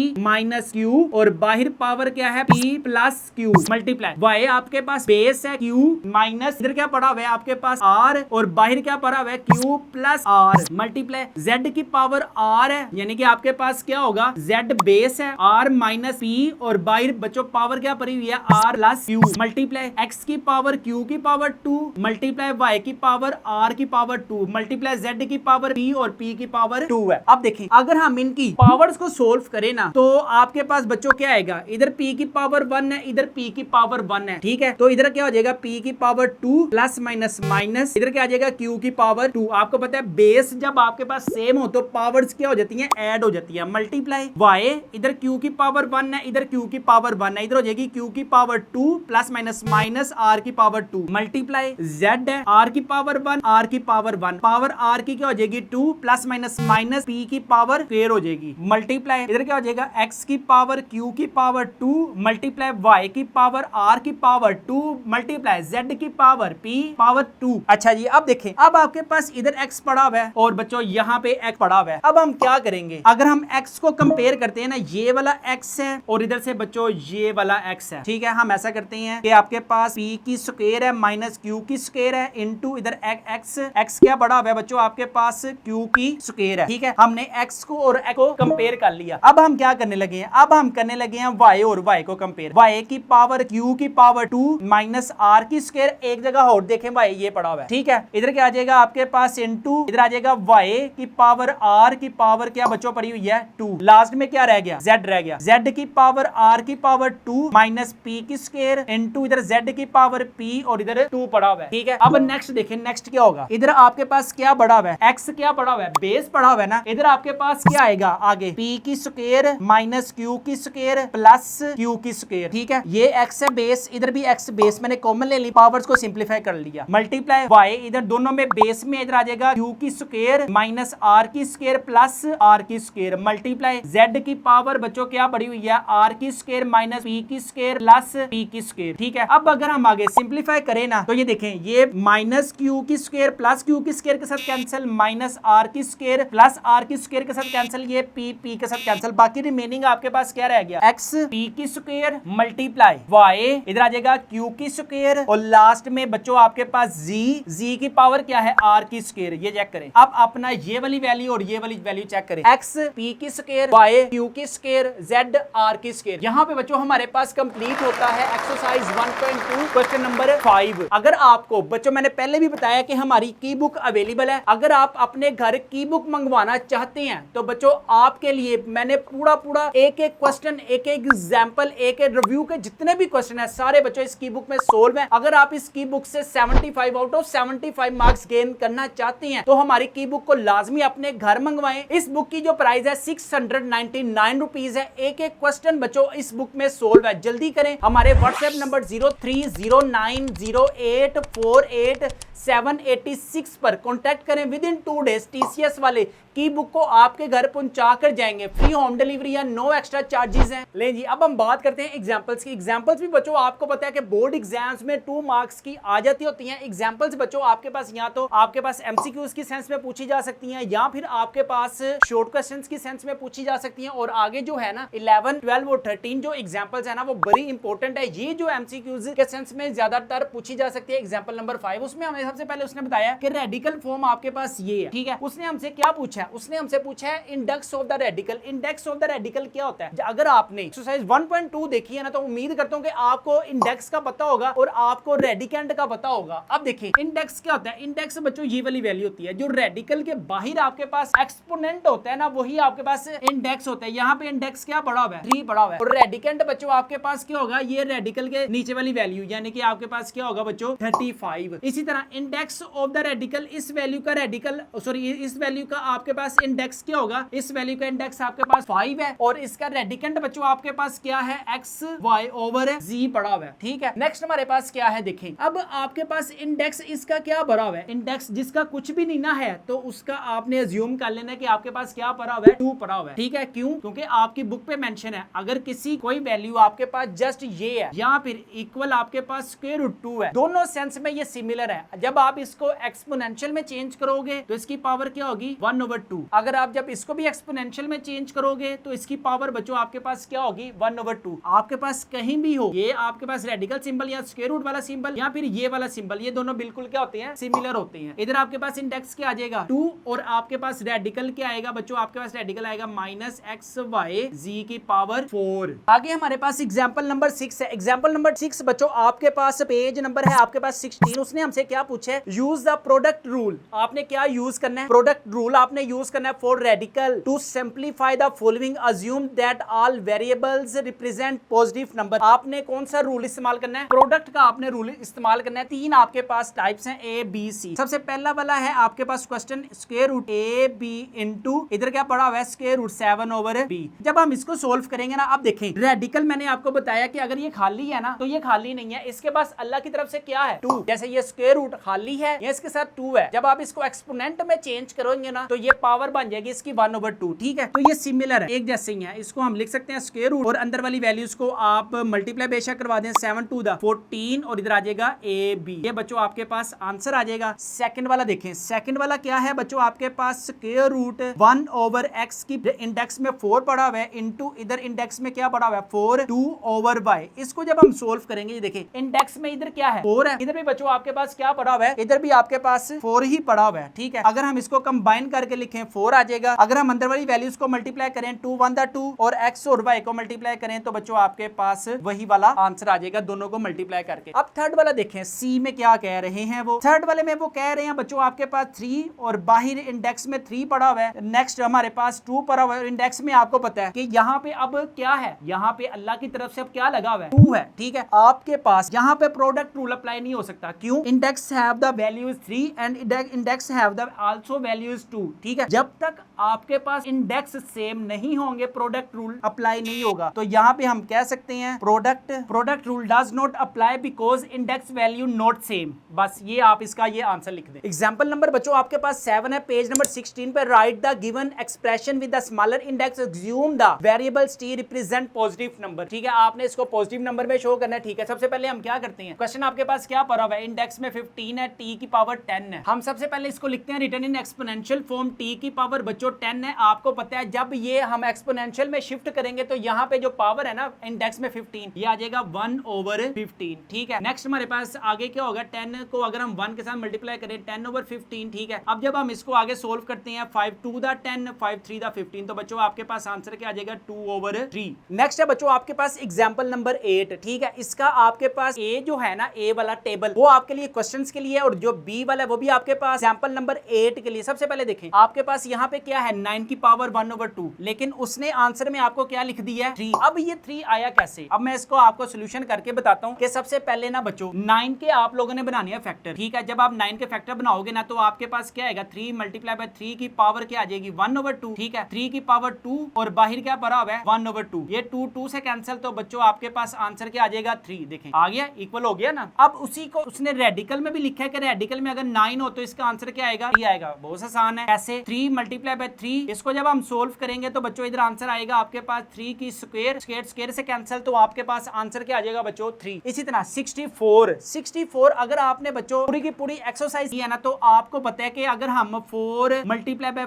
- q, और बाहर पावर क्या है p + q मल्टीप्लाई y आपके पास बेस है q माइनस इधर क्या पड़ा हुआ है आपके पास r, और बाहर क्या पड़ा हुआ है q + r मल्टीप्लाई z की पावर r है, यानी कि आपके पास क्या होगा z बेस है r - p, और बाहर बच्चों पावर क्या पड़ी हुई है r + q मल्टीप्लाई x की पावर q की पावर 2 मल्टीप्लाई y की पावर r की पावर 2 मल्टीप्लाई z की पावर p और p की पावर 2 है। अब देखिए अगर हम इनकी पावर्स को सोल्व करें ना तो आपके पास बच्चों क्या आएगा, जाएगा, इधर p की पावर 1 है, इधर p की पावर 1 है, ठीक है। तो इधर क्या हो जाएगा, p की पावर 2 प्लस माइनस माइनस, इधर क्या आ जाएगा q की पावर 2। आपको पता है बेस जब आपके पास सेम हो तो पावर्स क्या हो जाती हैं, ऐड हो जाती है, मल्टीप्लाई y, इधर q की पावर 1 है, इधर q की पावर 1 है, इधर हो जाएगी q की power 2 plus minus minus r की पावर 2, मल्टीप्लाई z है r की पावर 1, r की पावर 1, पावर r की क्या हो जाएगी 2 प्लस माइनस माइनस p की पावर स्क्वायर हो जाएगी, मल्टीप्लाई इधर क्या हो जाएगा x की पावर q की पावर 2 मल्टीप्लाई y की पावर r की पावर 2 मल्टीप्लाई z की पावर p पावर 2। अच्छा जी, अब देखें, अब आपके पास इधर x पड़ा हुआ है और बच्चों यहाँ पे x पड़ा हुआ है। अब हम क्या करेंगे, अगर हम x को कंपेयर करते हैं ना, ये वाला x है और इधर से बच्चों ये वाला x है, ठीक है। हम ऐसा करते हैं कि आपके पास p की स्क्वायर है माइनस q की स्क्वायर है इनटू इधर x क्या पड़ा हुआ है बच्चों, आपके पास q की स्क्वायर है, ठीक है। हमने x को और x को कंपेयर कर लिया। अब हम क्या करने लगे हैं, अब हम करने लगे हैं y और y को कंपेयर, y की पावर q की पावर 2 माइनस r की स्क्वायर, एक जगह और देखें y ये पड़ा हुआ है, ठीक है। इधर क्या आ जाएगा आपके पास इनटू इधर आ जाएगा y की पावर r की पावर क्या बच्चों पड़ी हुई है 2, लास्ट में क्या रह गया, z रह गया, z की पावर r की पावर 2 माइनस p की स्क्वायर इनटू इधर z की पावर p और इधर 2 पड़ा हुआ है, ठीक है। अब नेक्स्ट देखें, नेक्स्ट क्या होगा, इधर आपके पास क्या पड़ा हुआ है, x क्या पड़ा हुआ है, बेस पड़ा हुआ है ना, इधर आपके पास क्या आएगा आगे p की स्क्वायर माइनस q की स्क्वायर प्लस q की स्क्वायर, ठीक है। ये x है बेस, इधर भी x बेस मैंने कॉमन ले ली, पावर्स को सिंपलीफाई कर लिया, मल्टीप्लाई y इधर दोनों में बेस में इधर आ जाएगा q की स्क्वायर माइनस r की स्क्वायर प्लस r की स्क्वायर, मल्टीप्लाई z की पावर बच्चों क्या पड़ी हुई है r की स्क्वायर माइनस p की स्क्वायर प्लस p की स्क्वायर, ठीक है। अब अगर हम आगे सिंपलीफाई करें ना तो ये देखें, ये माइनस q की स्क्वायर प्लस q की स्क्वायर के साथ कैंसिल, माइनस r की स्क्वायर प्लस r की स्क्वायर के साथ कैंसिल, ये p के साथ कैंसिल, बाकी रिमेनिंग आपके पास क्या रह गया x p की स्क्वायर मल्टीप्लाई y इधर आ जाएगा q की स्क्वायर और लास्ट में बच्चों आपके पास z की पावर क्या है r की स्क्वायर, ये चेक करें। अब अपना ये वाली वैल्यू और ये वाली वैल्यू चेक करें, x p की स्क्वायर y q की स्क्वायर z r की स्क्वायर। यहाँ पे बच्चों हमारे पास कंप्लीट होता है एक्सरसाइज 1.2 क्वेश्चन नंबर 5। अगर आपको बच्चों मैंने पहले भी बताया कि हमारी की बुक अवेलेबल है, अगर आप अपने घर की बुक मंगवाना चाहते हैं तो बच्चों आपके लिए मैंने पूरा एक एक क्वेश्चन, एक एक एग्जाम्पल, एक एक रिव्यू के जितने भी क्वेश्चन है सारे बच्चों इस की बुक में सोल्व है। अगर आप इस की बुक से 75 आउट ऑफ 75 मार्क्स गेन करना चाहते हैं तो हमारी की बुक को लाजमी अपने घर मंगवाएं। इस बुक की जो प्राइस है 699 रुपीज है। एक एक क्वेश्चन बच्चों इस बुक में सोल्व है, जल्दी करें। हमारे व्हाट्सएप नंबर 0309084786 पर कॉन्टैक्ट करें। विद इन 2 डेज टीसीएस वाले की बुक को आपके घर पहुंचा कर जाएंगे, फ्री होम डिलीवरी है, नो एक्स्ट्रा चार्जेस हैं। ले जी, अब हम बात करते हैं एग्जांपल्स की। एग्जांपल्स भी बच्चों आपको पता है कि बोर्ड एग्जाम्स में 2 मार्क्स की आ जाती होती हैं। एग्जांपल्स बच्चों आपके पास या तो आपके पास एमसीक्यूज की सेंस में पूछी जा सकती हैं या फिर आपके पास शॉर्ट क्वेश्चंस की सेंस में पूछी जा सकती हैं। और आगे जो है ना 11, 12 और 13 जो एग्जांपल्स है ना वो बड़ी इंपॉर्टेंट है। ये जो एमसीक्यूज के सेंस में ज्यादातर पूछी जा सकती है। एग्जांपल नंबर 5 उसमें हमें सबसे पहले उसने बताया कि रेडिकल फॉर्म आपके पास ये है, ठीक है। उसने हमसे क्या पूछा है, उसने हमसे पूछा है index of the radical. Index of the radical क्या होता है? अगर आपने एक्सरसाइज 1.2 देखी है ना तो उम्मीद करता हूं कि आपको इंडेक्स का पता होगा और आपको रेडिकेंड का पता होगा। अब देखिए इंडेक्स क्या होता है। इंडेक्स बच्चों ये वाली वैल्यू होती है जो रेडिकल के बाहर आपके पास एक्सपोनेंट होता है ना, वही आपके पास इंडेक्स होता है। यहाँ पे इंडेक्स क्या पड़ा हुआ है, 3 पड़ा हुआ है। और रेडिकेंड बच्चों आपके पास क्या होगा, ये रेडिकल के नीचे वाली वैल्यू यानी कि आपके पास क्या होगा बच्चों 35। इसी तरह इंडेक्स ऑफ द रेडिकल, इस वैल्यू का रेडिकल सॉरी इस वैल्यू का आपके पास इंडेक्स क्या होगा, इस वैल्यू का इंडेक्स आपके पास 5 है और इसका रेडिकेंड बच्चों आपके पास क्या है एक्स वाई ओवर जी पड़ा हुआ है, ठीक है। नेक्स्ट हमारे पास क्या है देखें, अब आपके पास इंडेक्स इसका क्या भरा हुआ है, इंडेक्स जिसका कुछ भी नहीं ना है तो उसका आपने अज्यूम कर लेना कि आपके पास क्या पड़ा हुआ है 2 पड़ा हुआ है, ठीक है। क्यों? क्योंकि आपकी बुक पे मेंशन है अगर किसी कोई वैल्यू आपके पास जस्ट ये है या फिर इक्वल आपके पास स्क्वायर रूट 2 है, दोनों सेंस में ये सिमिलर है। जब आप इसको एक्सपोनेंशियल में चेंज करोगे तो इसकी पावर क्या होगी 1/2। अगर आप जब इसको भी एक्सपोनेंशियल में चेंज करोगे तो इसकी पावर बच्चों आपके पास क्या होगी 1/2। आपके पास कहीं भी हो ये आपके पास रेडिकल सिंबल या स्क्वायर रूट वाला सिंबल या फिर ये वाला सिंबल, ये दोनों बिल्कुल क्या होते हैं सिमिलर होते हैं। इधर आपके पास इंडेक्स क्या आ जाएगा 2 और आपके पास रेडिकल क्या आएगा बच्चों, आपके पास रेडिकल आएगा माइनस एक्स वाई जी की पावर 4। आगे हमारे पास एग्जाम्पल नंबर 6 है। एग्जाम्पल नंबर 6 बच्चों आपके पास पेज नंबर है आपके पास 16। उसने हमसे क्या पूछे यूज द प्रोडक्ट रूल, आपने क्या यूज करना है? प्रोडक्ट रूल आपने यूज करना है for radical to simplify the following, assume that all variables represent positive number. आपने कौन सा रूल इस्तेमाल करना है? प्रोडक्ट का आपने रूल इस्तेमाल करना है। तीन आपके पास टाइप्स हैं, ए बी सी। सबसे पहला वाला है आपके पास question square root A B into इधर क्या पड़ा हुआ है स्क्वायर रूट 7 ओवर बी। जब हम इसको सोल्व करेंगे ना, अब देखें रेडिकल मैंने आपको बताया कि अगर ये खाली है ना तो ये खाली नहीं है, इसके पास अल्लाह की तरफ से क्या है 2। जैसे ये स्क्वायर रूट खाली है, ये इसके साथ 2 है, जब आप इसको एक्सपोनेंट में चेंज करोगे ना तो ये पावर बन जाएगी इसकी 1/2। ठीक है, तो ये सिमिलर है, एक जैसे ही है। इसको हम लिख सकते हैं स्क्वायर रूट और अंदर वाली वैल्यूज को आप मल्टीप्लाई बेशक करवा दें 7 टू द 14 और इधर आ जाएगा ए बी। ये बच्चों आपके पास आंसर आ जाएगा। सेकंड वाला देखें, सेकंड वाला क्या है बच्चों आपके पास स्क्वायर रूट 1 ओवर एक्स की इंडेक्स में 4 पड़ा हुआ है इंटू इधर इंडेक्स में क्या पड़ा हुआ है 4 2 ओवर वाई। इसको जब हम सोल्व करेंगे, ये देखें इंडेक्स में इधर क्या है 4 है, इधर भी बच्चों आपके पास क्या पड़ा हुआ है, इधर भी आपके पास 4 ही पड़ा हुआ है। ठीक है, अगर हम इसको कंबाइन करके लिखें 4 आ जाएगा। अगर हम अंदर वाली वैल्यूज को मल्टीप्लाई करें 2 1 द 2 और x और y को मल्टीप्लाई करें तो बच्चों आपके पास वही वाला आंसर आ जाएगा दोनों को मल्टीप्लाई करके। अब थर्ड वाला देखें, सी में क्या कह रहे हैं वो। थर्ड वाले में वो कह रहे हैं बच्चों आपके पास 3 और बाहर इंडेक्स में 3 पड़ा हुआ है, नेक्स्ट हमारे पास 2 पड़ा हुआ है, इंडेक्स में आपको पता है कि यहाँ पे अब क्या है, यहाँ पे अल्लाह की तरफ से अब क्या लगा हुआ है 2 है। ठीक है, आपके पास यहाँ पे प्रोडक्ट रूल अप्लाई नहीं हो सकता। क्यों? Index have the values 3 and index have the also values 2। ठीक है, जब तक आपके पास इंडेक्स सेम नहीं होंगे प्रोडक्ट रूल अप्लाई नहीं होगा। तो यहाँ पे हम कह सकते हैं product rule does not apply because index value not same. बस ये आप इसका ये आंसर लिख दें। एग्जांपल नंबर बच्चों आपके पास 7 है, पेज नंबर 16 पे right the given expression with the smaller index, assume the variables T represent positive number. ठीक है, आपने इसको पॉजिटिव नंबर में शो करना है। ठीक है, सबसे पहले हम क्या करते हैं, क्वेश्चन आपके पास क्या पड़ा हुआ है, इंडेक्स में 15 है, टी की पावर 10 है। हम सबसे पहले इसको लिखते हैं return in exponential form, T की पावर बच्चों 10 है। आपको पता है जब ये हम एक्सपोनेंशियल में शिफ्ट करेंगे तो यहाँ पे जो पावर है ना इंडेक्स में 15, ये आ जाएगा 1/15। ठीक है, नेक्स्ट हमारे पास आगे क्या होगा, 10 को अगर हम 1 के साथ मल्टीप्लाई करें 10/15। ठीक है, अब जब हम इसको आगे सोल्व करते हैं 5 2 द 10 5 3 द 15 तो बच्चों आपके पास आंसर क्या आ जाएगा 2/3। नेक्स्ट है बच्चों आपके पास एग्जांपल नंबर 8। ठीक है, इसका आपके पास ए जो है ना ए वाला टेबल वो आपके लिए क्वेश्चंस के लिए और जो बी वाला है वो भी आपके पास एग्जांपल नंबर 8 के लिए। सबसे पहले देखें आपके पास यहाँ पे क्या है 9 की पावर 1/2, लेकिन उसने आंसर में आपको क्या लिख दिया है 3। अब ये 3 आया कैसे, अब मैं इसको आपको सोल्यूशन करके बताता हूँ कि सबसे पहले ना बच्चों 9 के आप लोगों ने बनाने हैं फैक्टर। ठीक है, जब आप 9 के फैक्टर बनाओगे ना तो आपके पास क्या आएगा 3 मल्टीप्लाई बाय 3 की पावर क्या आ जाएगी 1/2। ठीक है, 3 की पावर 2 और बाहर क्या पड़ा हुआ है 1/2, ये 2 2 से कैंसिल, तो बच्चों आपके पास आंसर क्या आ जाएगा 3। देखें आ गया, इक्वल हो गया ना। अब उसी को उसने रेडिकल में भी लिखा है कि रेडिकल में अगर 9 हो तो इसका आंसर क्या आएगा 3 आएगा। बहुत आसान है, ऐसे 3 मल्टीप्लाई बाय 3, इसको जब हम सोल्व करेंगे तो बच्चों इधर आंसर आएगा आपके पास 3 की स्क्वायर, स्क्वायर से कैंसिल, तो आपके पास आंसर क्या आ जाएगा बच्चों 3। इसी तरह 64 अगर आपने बच्चों पूरी की पूरी एक्सरसाइज की है ना तो आपको पता है कि अगर हम 4 मल्टीप्लाई बाय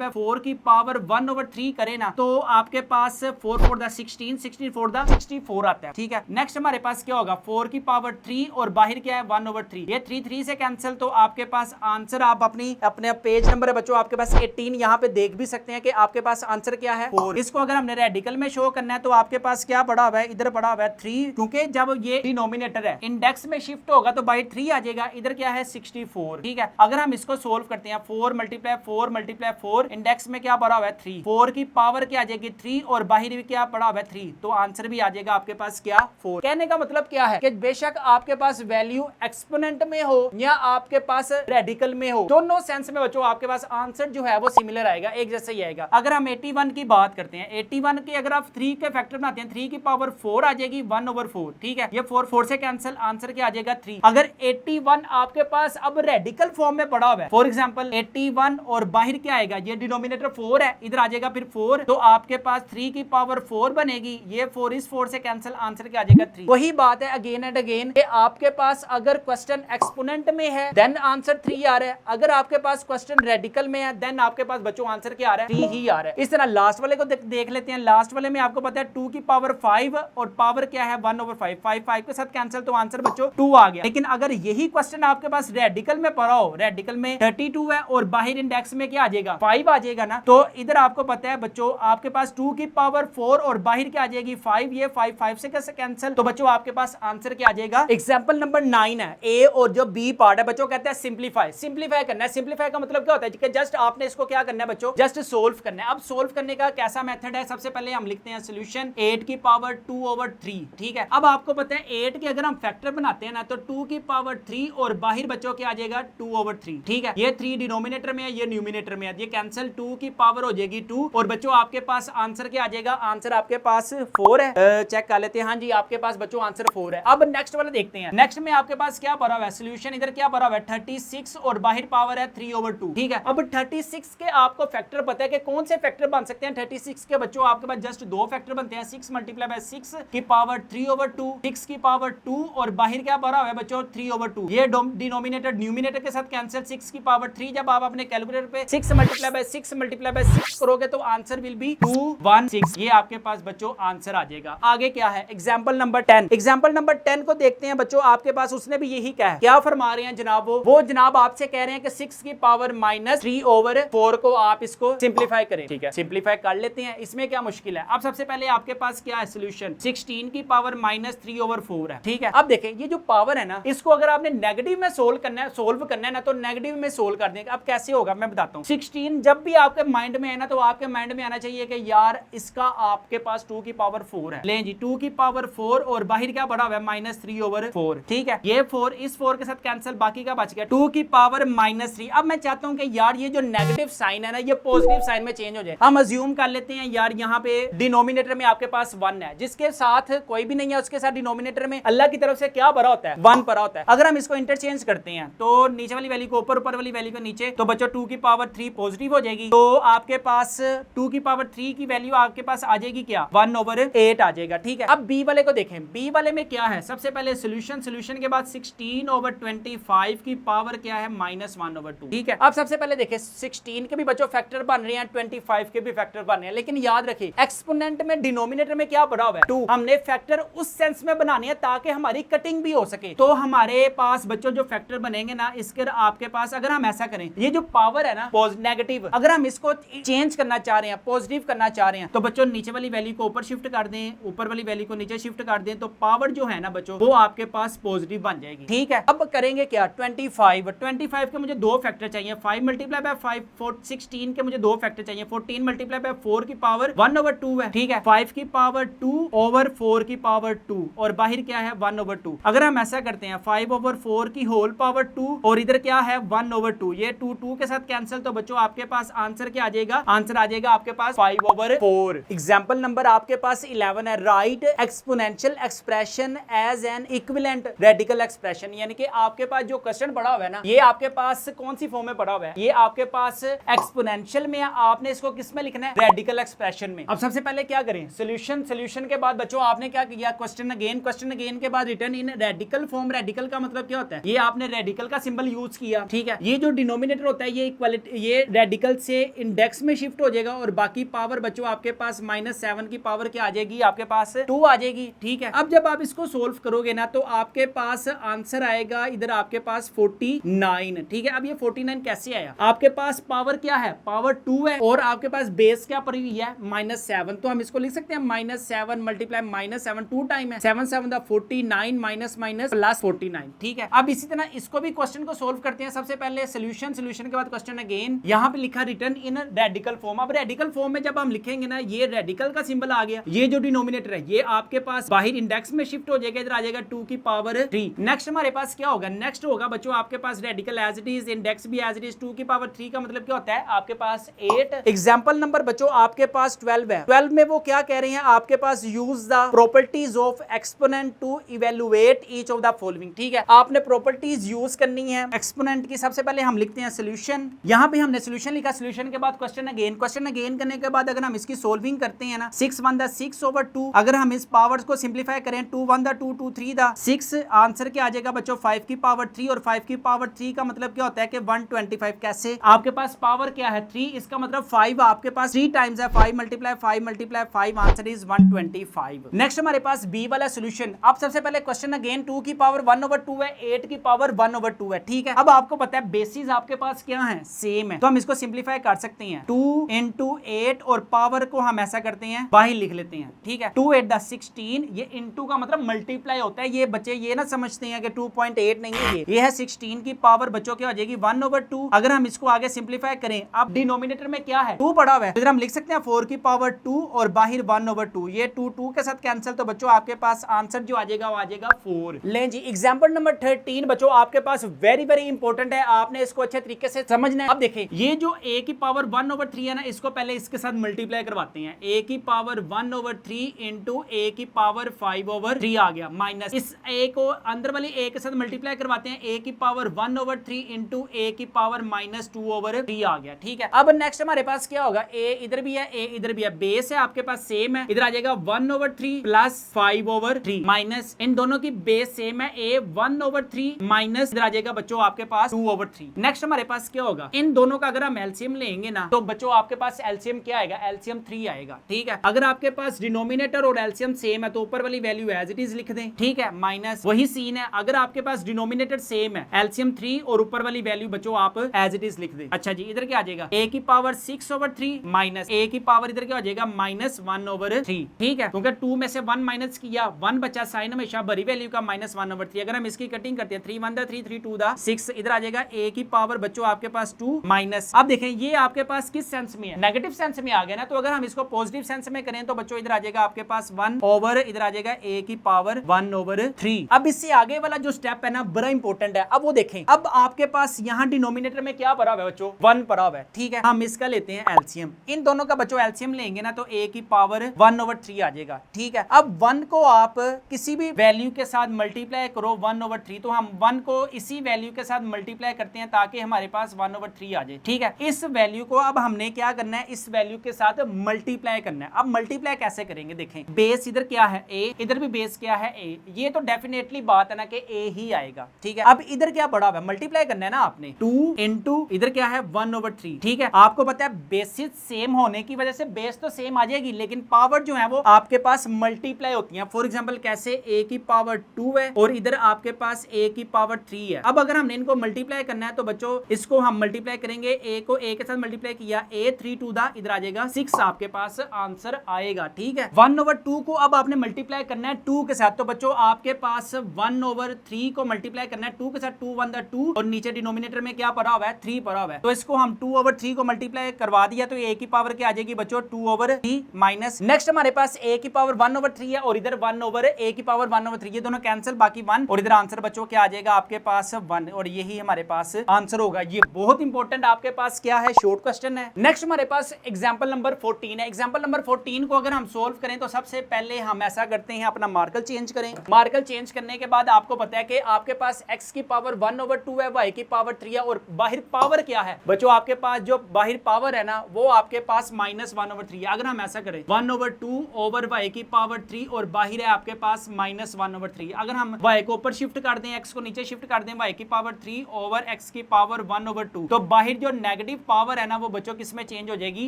4 की पावर 1/3 करें ना तो आपके पास 4 4 द 16 16 4 द 64 आता है। ठीक है, नेक्स्ट हमारे पास क्या होगा 4 की पावर 3 और बाहर क्या है 1/3, ये 3 3 से कैंसिल, तो आपके पास आंसर आप अपने पेज नंबर है बच्चों आपके पास 18 यहाँ पे देख भी सकते हैं कि आपके पास आंसर क्या है 4। इसको अगर हमने रेडिकल में शो करना है तो आपके पास क्या पड़ा हुआ है, इधर पड़ा हुआ है 3, क्योंकि जब ये डिनोमिनेटर है इंडेक्स में शिफ्ट होगा तो बाई 3 आ जाएगा, इधर क्या है 64। ठीक है, अगर हम इसको सोल्व करते हैं 4 मल्टीप्लाई 4 इंडेक्स में क्या पड़ा हुआ है 3, 4 की पावर क्या आ जाएगी 3 और बाहर भी क्या पड़ा हुआ है 3, तो आंसर भी आ जाएगा आपके पास क्या 4। कहने का मतलब क्या है कि बेशक आपके पास वैल्यू एक्सपोनेंट में हो या आपके पास रेडिकल में हो, दोनों सेंस में बच्चों आपके पास आंसर जो है वो सिमिलर आएगा, एक जैसा ही आएगा। अगर हम 81 की बात करते हैं, 81 की अगर आप 3 के फैक्टर बनाते हैं 3 की पावर 4 आ जाएगी 1/4। ठीक है, ये 4 से कैंसिल, आंसर क्या आ जाएगा 3। अगर 81 आपके पास अब रेडिकल फॉर्म में पड़ा हुआ है, फॉर एग्जांपल 81 और बाहर क्या आएगा, ये डिनोमिनेटर 4 है, इधर आ जाएगा फिर 4, तो आपके पास 3 की पावर 4 बनेगी, ये 4 इस 4 से कैंसिल, आंसर क्या आ जाएगा 3। वही बात है अगेन एंड अगेन कि आपके पास अगर क्वेश्चन एक्सपोनेंट में है देन आंसर 3 आ रहा है, अगर आपके पास क्वेश्चन रेडिकल में है देन आपके आपके पास बच्चों आंसर क्या आ रहा है 3 ही आ रहा है। इस तरह लास्ट वाले को देख लेते हैं। लास्ट वाले में आपको पता है 2 की पावर 5 और पावर क्या है 1/5, 5 के साथ कैंसिल, तो आंसर बच्चों 2 आ गया। लेकिन अगर यही क्वेश्चन आपके पास रेडिकल में पड़ा हो, रेडिकल में 32 है और बाहर इंडेक्स में क्या आ जाएगा 5 आ जाएगा ना, तो इधर आपको पता है बच्चों आपके पास 2 की पावर 4 और बाहर क्या आ जाएगी 5, ये 5 से कैसे कैंसिल, तो बच्चों आपके पास आंसर क्या आ जाएगा। एग्जांपल नंबर 9 है, ए और जो बी पार्ट है बच्चों कहते हैं सिंप्लीफाई। सिंप्लीफाई करना है, सिंप्लीफाई का मतलब क्या होता है कि जस्ट आपने इसको क्या करना है बच्चों, जस्ट सोल्व करना है। अब सोल्व करने का कैसा मेथड है, सबसे पहले हम लिखते हैं सॉल्यूशन 8 की पावर 2/3, ठीक है। अब आपको पता है 8 के अगर हम फैक्टर बनाते हैं ना तो 2 की पावर 3 और बाहर बच्चों क्या आ जाएगा 2/3, ठीक है। ये 3 डिनोमिनेटर में है, ये न्यूमिनेटर में है, ये कैंसिल, 2 की पावर हो जाएगी 2 और बच्चों आपके पास आंसर क्या आ जाएगा, आंसर आपके पास 4 है। चेक कर लेते हैं, हाँ जी आपके पास बच्चों आंसर 4 है। अब नेक्स्ट वाला देखते हैं। नेक्स्ट में आपके पास क्या भरा हुआ है सॉल्यूशन, इधर क्या भरा हुआ है 36 और बाहर पावर है 3/2, ठीक है। अब 36 के आपको फैक्टर पता है कि कौन से फैक्टर बन सकते हैं 36 के बच्चों, आपके पास जस्ट 2 फैक्टर बनते हैं, 6 × 6 की पावर 3/2, 6 की पावर 2 और बाहर क्या भरा हुआ है बच्चों 3/2, ये डिनोमिनेटर न्यूमिनेटर के साथ कैंसिल, 6 की पावर 3 जब आप अपने कैलकुलेटर पे 6 × 6 करोगे तो आंसर विल बी 216, ये आपके पास बच्चों आंसर आ जाएगा। आगे क्या है एग्जांपल नंबर 10, एग्जांपल नंबर 10 को देखते हैं बच्चों। आपके पास उसने भी यही कहा है, क्या फरमा रहे हैं जनाब, वो जनाब आपसे कह रहे हैं कि 6 की पावर -3/4 को आप इसको सिंप्लीफाई करें, ठीक है। सिंप्लीफाई कर लेते हैं, इसमें क्या मुश्किल है। अब सबसे पहले आपके पास क्या है सॉल्यूशन 16 की पावर -3/4 है, ठीक है। अब देखें ये जो पावर है ना, इसको अगर आपने नेगेटिव में सोल्व करना है ना तो नेगेटिव में सोल्व कर देंगे। अब कैसे होगा मैं बताता हूँ। 16 जब भी आपके माइंड में है ना तो आपके माइंड में आना चाहिए कि यार इसका आपके पास 2 की पावर 4 है, लें जी 2 की पावर 4 और बाहर क्या बड़ा हुआ है -3/4, ठीक है। ये 4 इस 4 के साथ कैंसिल, बाकी का बच गया 2 की पावर -3। अब मैं चाहता हूं कि यार ये जो नेगेटिव साइन है ना ये पॉजिटिव साइन में चेंज हो जाए। हम अज्यूम कर लेते हैं यार यहाँ पे डिनोमिनेटर में आपके पास 1 है, जिसके साथ कोई भी नहीं है उसके साथ डिनोमिनेटर में अल्लाह की तरफ से क्या भरा होता है 1 भरा होता है। अगर हम इसको इंटरचेंज करते हैं तो नीचे वाली वैल्यू को ऊपर, ऊपर वाली वैल्यू को नीचे, तो बच्चों 2 की पावर 3 पॉजिटिव हो जाएगी, तो आपके पास 2 की पावर 3 की वैल्यू आपके पास आ जाएगी क्या 1/8 आ जाएगा, ठीक है। अब बी वाले को देखें, बी वाले में क्या है, सबसे पहले सॉल्यूशन के बाद 16/25 की पावर क्या है -1/2, ठीक है। अब सबसे पहले देखें 16 के भी बच्चों फैक्टर बन रहे हैं, 25 के भी फैक्टर बन रहे हैं, लेकिन याद रखिए एक्सपोनेंट में डिनोमिनेटर में क्या भरा हुआ है 2, हमने फैक्टर उस सेंस में बनाने हैं ताकि हमारी कटिंग भी हो सके। तो हमारे पास बच्चों जो फैक्टर बनेंगे ना इसके आपके पास, अगर हम ऐसा करें ये जो पावर है ना नेगेटिव, अगर हम इसको चेंज करना चाह रहे हैं, पॉजिटिव करना चाह रहे हैं, तो बच्चों नीचे वाली वैल्यू को ऊपर शिफ्ट कर दें, ऊपर वाली वैल्यू को नीचे शिफ्ट कर दें, तो पावर जो है ना बच्चों वो आपके पास पॉजिटिव बन जाएगी, ठीक है। अब करेंगे क्या 25 के मुझे 2 फैक्टर चाहिए, 5 × 5 16 के मुझे 2 फैक्टर चाहिए, 14 × 4 की पावर 1/2 है, ठीक है। 5 की पावर 2/4 की पावर 2 और बाहर क्या है 1/2। अगर हम ऐसा करते हैं 5/4 की होल पावर 2 और इधर क्या है 1/2, ये 2 के साथ कैंसिल, तो बच्चों आपके पास आंसर क्या आ जाएगा, आंसर आ जाएगा आपके पास 5/4। एग्जांपल नंबर आपके पास 11 है, write exponential expression as an equivalent radical expression, यानी कि आपके पास जो क्वेश्चन पड़ा हुआ है ना ये आपके पास कौन सी फॉर्म में पड़ा हुआ है, ये आपके पास एक्सपोनेंशियल में है, आपने इसको किस में लिखना है रेडिकल एक्सप्रेशन में। अब सबसे पहले क्या करें सॉल्यूशन के बाद बच्चों आपने क्या किया क्वेश्चन अगेन के बाद रिटर्न इन रेडिकल फॉर्म। रेडिकल का मतलब क्या होता है, ये आपने रेडिकल का सिंबल यूज किया, ठीक है। ये जो डिनोमिनेटर होता है ये इक्वालिटी, ये रेडिकल से इंडेक्स में शिफ्ट हो जाएगा और बाकी पावर बच्चों आपके पास -7 की पावर क्या आ जाएगी, आपके पास 2 आ जाएगी, ठीक है। अब जब आप इसको सोल्व करोगे ना तो आपके पास आंसर आएगा इधर आपके पास 49, ठीक है। अब ये 49 कैसे आया, आपके पास पावर क्या है, पावर 2 है और आपके पास बेस क्या पड़ी हुई है -7, तो हम इसको लिख सकते हैं -7 × -7 2 टाइम है, 7 7 49 - +49, ठीक है। अब इसी तरह इसको भी क्वेश्चन को सोल्व करते हैं। सबसे पहले सॉल्यूशन के बाद क्वेश्चन अगेन, यहाँ पे लिखा रिटर्न इन रेडिकल फॉर्म। अब रेडिकल फॉर्म में जब हम लिखेंगे ना ये रेडिकल का सिंबल आ गया, ये जो डिनोमिनेटर है ये आपके पास बाहर इंडेक्स में शिफ्ट हो जाएगा, इधर आ जाएगा 2 की पावर 3। नेक्स्ट हमारे पास क्या होगा, नेक्स्ट होगा बच्चों आपके पास radical as it is, index भी एज इट इज, 2 की पावर 3 का मतलब क्या होता है आपके पास 8। एग्जांपल नंबर बच्चों आपके पास 12 है, 12 में वो क्या कह रहे हैं आपके पास use the properties of exponent to evaluate each of the following, ठीक है। आपने प्रॉपर्टीज यूज करनी है एक्सपोनेंट की। सबसे पहले हम लिखते हैं सॉल्यूशन, यहाँ पे हमने सॉल्यूशन लिखा, सॉल्यूशन के बाद क्वेश्चन अगेन करने के बाद अगर हम इसकी सोल्विंग करते हैं ना 6 1 6/2, अगर हम इस पावर्स को सिंप्लीफाई करें 2 1 2 2 3 6, आंसर क्या आ जाएगा बच्चों 5 की पावर 3 और 5 की पावर 3 का मतलब क्या होता है कि 125। कैसे, आपके पास पावर क्या है 3, इसका मतलब 5 आपके पास 3 टाइम्स है, 5 multiply 5 multiply 5, answer is 125। Next हमारे पास बी वाला सोल्यूशन। अब सबसे पहले क्वेश्चन अगेन 2 की पावर 1/2 है, 8 की पावर 1/2 है, ठीक है। अब आपको पता है बेसिस आपके पास क्या है, सेम है, तो हम इसको सिंप्लीफाई कर सकते हैं। 2 into 8 और पावर को हम ऐसा करते हैं बाहर लिख लेते हैं, ठीक है। 2 8 10 16, ये इनटू का मतलब मल्टीप्लाई होता है। ये बच्चे ये ना समझते हैं कि 2.8 नहीं है, ये है 16 की पावर बच्चों क्या हो जाएगी 1/2। अगर हम इसको आगे सिंप्लीफाई करें, अब डिनोमिनेटर में क्या है 2 पड़ा हुआ है, फिर हम लिख सकते हैं 4 की पावर 2 और बाहर 1/2, ये 2 के साथ कैंसिल, तो बच्चों आपके पास आंसर जो आ जाएगा वो आ जाएगा 4। लें जी एग्जांपल नंबर 13 बच्चों आपके पास वेरी वेरी इंपॉर्टेंट है, आपने इसको अच्छे तरीके से समझना है। अब देखें ये जो a की पावर 1/3 है ना, इसको पहले इसके साथ मल्टीप्लाई करवाते हैं। a की पावर 1/3 इंटू a की पावर 5/3 आ गया, माइनस इस a को अंदर वाली a के साथ मल्टीप्लाई करवाते हैं, a की पावर 1/3 इंटू a की पावर -2/3 आ गया, ठीक है। अब नेक्स्ट हमारे पास क्या होगा, a इधर भी है, a इधर भी है, बेस है आपके पास सेम है, इधर आ जाएगा 1/3 प्लस 5/3 माइनस इन दोनों की बेस सेम है, a 1/3 माइनस इधर आ जाएगा बच्चों आपके पास 2/3। नेक्स्ट हमारे पास क्या होगा, इन दोनों का अगर हम एलसीएम लेंगे ना, तो बच्चों आपके पास एलसीएम क्या आएगा, एलसीएम 3 आएगा, ठीक है। अगर आपके पास डिनोमिनेटर और एलसीएम सेम है तो ऊपर वाली वैल्यू एज इट इज लिख दें, ठीक है, माइनस वही सीन है। अगर आपके पास डिनोमिनेटर सेम है, एलसीएम 3 और ऊपर वाली वैल्यू बच्चों आप एज इट इज लिख दें। अच्छा जी, इधर क्या आ जाएगा, a की पावर 6/3 माइनस a की पावर इधर क्या हो जाएगा -1/3, ठीक है, क्योंकि 2 में से 1 माइनस किया 1 बचा, साइन हमेशा बड़ी वैल्यू का -1/3। अगर हम इसकी कटिंग करते हैं 3 1 3 3 2 6, इधर आ जाएगा a की पावर बच्चों आपके पास 2 माइनस। अब देखें ये आपके पास किस सेंस में है, नेगेटिव सेंस में आ गया ना, तो अगर हम इसको पॉजिटिव सेंस में करें तो बच्चों इधर आ जाएगा आपके पास 1 ओवर, इधर आ जाएगा a की पावर 1/3। अब इससे आगे वाला जो स्टेप है ना बड़ा इंपॉर्टेंट है। अब वो देखें, अब आपके पास यहाँ डिनोमिनेटर में क्या पड़ा हुआ है बच्चों, 1 पड़ा हुआ है, ठीक है। हम इसका लेते हैं एलसीएम, इन दोनों का बच्चों एलसीएम लेंगे ना तो a की पावर 1/3 आ जाएगा, ठीक है। अब 1 को आप किसी भी वैल्यू के साथ मल्टीप्लाई करो 1/3, तो हम 1 को इसी वैल्यू के साथ मल्टीप्लाई करते हैं ताकि हमारे पास 1/3 आ जाए, ठीक है। इस वैल्यू को अब हमने क्या करना है, इस वैल्यू के साथ मल्टीप्लाई करना है। अब मल्टीप्लाई कैसे करेंगे, देखें बेस इधर क्या है a, इधर भी बेस क्या है a, ये तो डेफिनेटली बात है ना कि a ही आएगा, ठीक है। अब इधर क्या पड़ा हुआ है, मल्टीप्लाई करना है ना आपने, 2 इंटू इधर क्या है 1/3, ठीक है। आपको पता है बेसिस सेम होने की वजह से बेस तो सेम आ जाएगी, लेकिन पावर जो है वो आपके पास मल्टीप्लाई होती है। फॉर एग्जांपल कैसे, a की पावर 2 है और इधर आपके पास a की पावर 3 है। अब अगर हमने इनको मल्टीप्लाई करना है तो बच्चों इसको हम मल्टीप्लाई करेंगे, a को a के साथ मल्टीप्लाई किया, a 3 2 इधर आ जाएगा 6 आपके पास आंसर आएगा, ठीक है। 1/2 को अब आपने मल्टीप्लाई करना है 2 के साथ, तो बच्चों आपके पास 1/3 को मल्टीप्लाई करना है 2 के साथ, 2 1 2 और नीचे डिनोमिनेटर में क्या पड़ा हुआ है 3 पड़ा हुआ है, तो इसको हम 2/3 को मल्टीप्लाई करवा दिया तो a की पावर क्या आ जाएगी बच्चों 2/3 माइनस। नेक्स्ट हमारे पास a की पावर 1/3 है और इधर 1/a की पावर 1/3, ये दोनों कैंसिल, बाकी 1 और इधर आंसर बच्चों क्या आ जाएगा आपके पास 1 और यही हमारे पास आंसर होगा। ये बहुत इंपॉर्टेंट आपके पास क्या है, शॉर्ट क्वेश्चन है। नेक्स्ट हमारे पास एग्जांपल नंबर 14 है। एग्जांपल नंबर 14 को अगर हम सोल्व करें तो सबसे पहले हम ऐसा करते हैं, अपना मार्कर चेंज करें। मार्कर चेंज करने के बाद आपको पता है कि आपके पास x की पावर 1/2 है, y की पावर 3 है और बाहर पावर क्या है बच्चों, आपके पास जो बाहर पावर है ना वो आपके पास -1/3 है। अगर हम ऐसा करें 1/2 ओवर y की पावर 3 और बाहर है आपके पास -1/3, अगर हम y को ऊपर शिफ्ट कर दें, x को नीचे शिफ्ट कर दें, y की पावर 3 ओवर x की पावर 1/2, तो बाहर जो नेगेटिव पावर है ना वो बच्चों किस में चेंज हो जाएगी,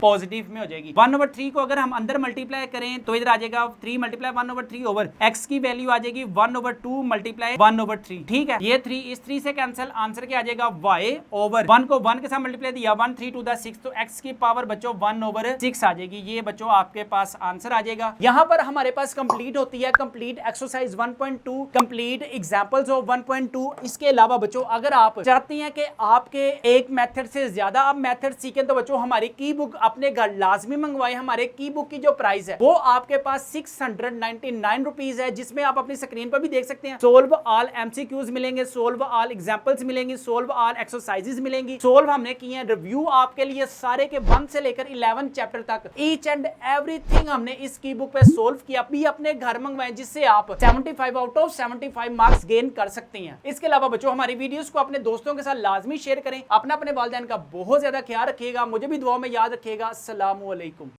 पॉजिटिव में हो जाएगी। 1/3 को अगर हम अंदर मल्टीप्लाई करें तो इधर आ जाएगा 3 मल्टीप्लाई 1/3 ओवर x की वैल्यू आ जाएगी 1/2 मल्टीप्लाई 1/3, ठीक है। ये 3 इस 3 से कैंसिल, आंसर क्या आ जाएगा y ओवर 1 को 1 के साथ मल्टीप्लाई दिया 1 3 2 6, तो x की पावर बच्चों 1/6 आ जाएगी। ये बच्चों आपके पास आंसर आ जाएगा। यहाँ पर हमारे पास कंप्लीट होती है complete exercise 1.2, complete examples of 1.2। इसके अलावा बच्चों अगर आप चाहते हैं कि आपके एक मेथड से ज्यादा आप मेथड सीखें तो बच्चों हमारी की बुक अपने घर लाजमी मंगवाएं। हमारे की बुक की जो प्राइस है वो आपके पास 699 रुपीज है, जिसमें आप अपनी स्क्रीन पर भी देख सकते हैं। सोल्व ऑल एमसीक्यूज मिलेंगे, सोल्व ऑल एग्जांपल्स मिलेंगी, सोल्व ऑल एक्सरसाइजेस मिलेंगी, सोल्व हमने किए हैं, रिव्यू आपके लिए सारे के 1 से लेकर 11 चैप्टर तक ईच एंड एवरीथिंग हमने इस की बुक पे सोल्व किया। भी अपने घर मंगवाएं जिससे आप 75 आउट ऑफ 75 मार्क्स गेन कर सकते हैं। इसके अलावा बच्चों हमारी वीडियोस को अपने दोस्तों के साथ लाजमी शेयर करें। अपने वालिदैन का बहुत ज्यादा ख्याल रखिएगा, मुझे भी दुआ में याद रखिएगा। अस्सलामु अलैकुम।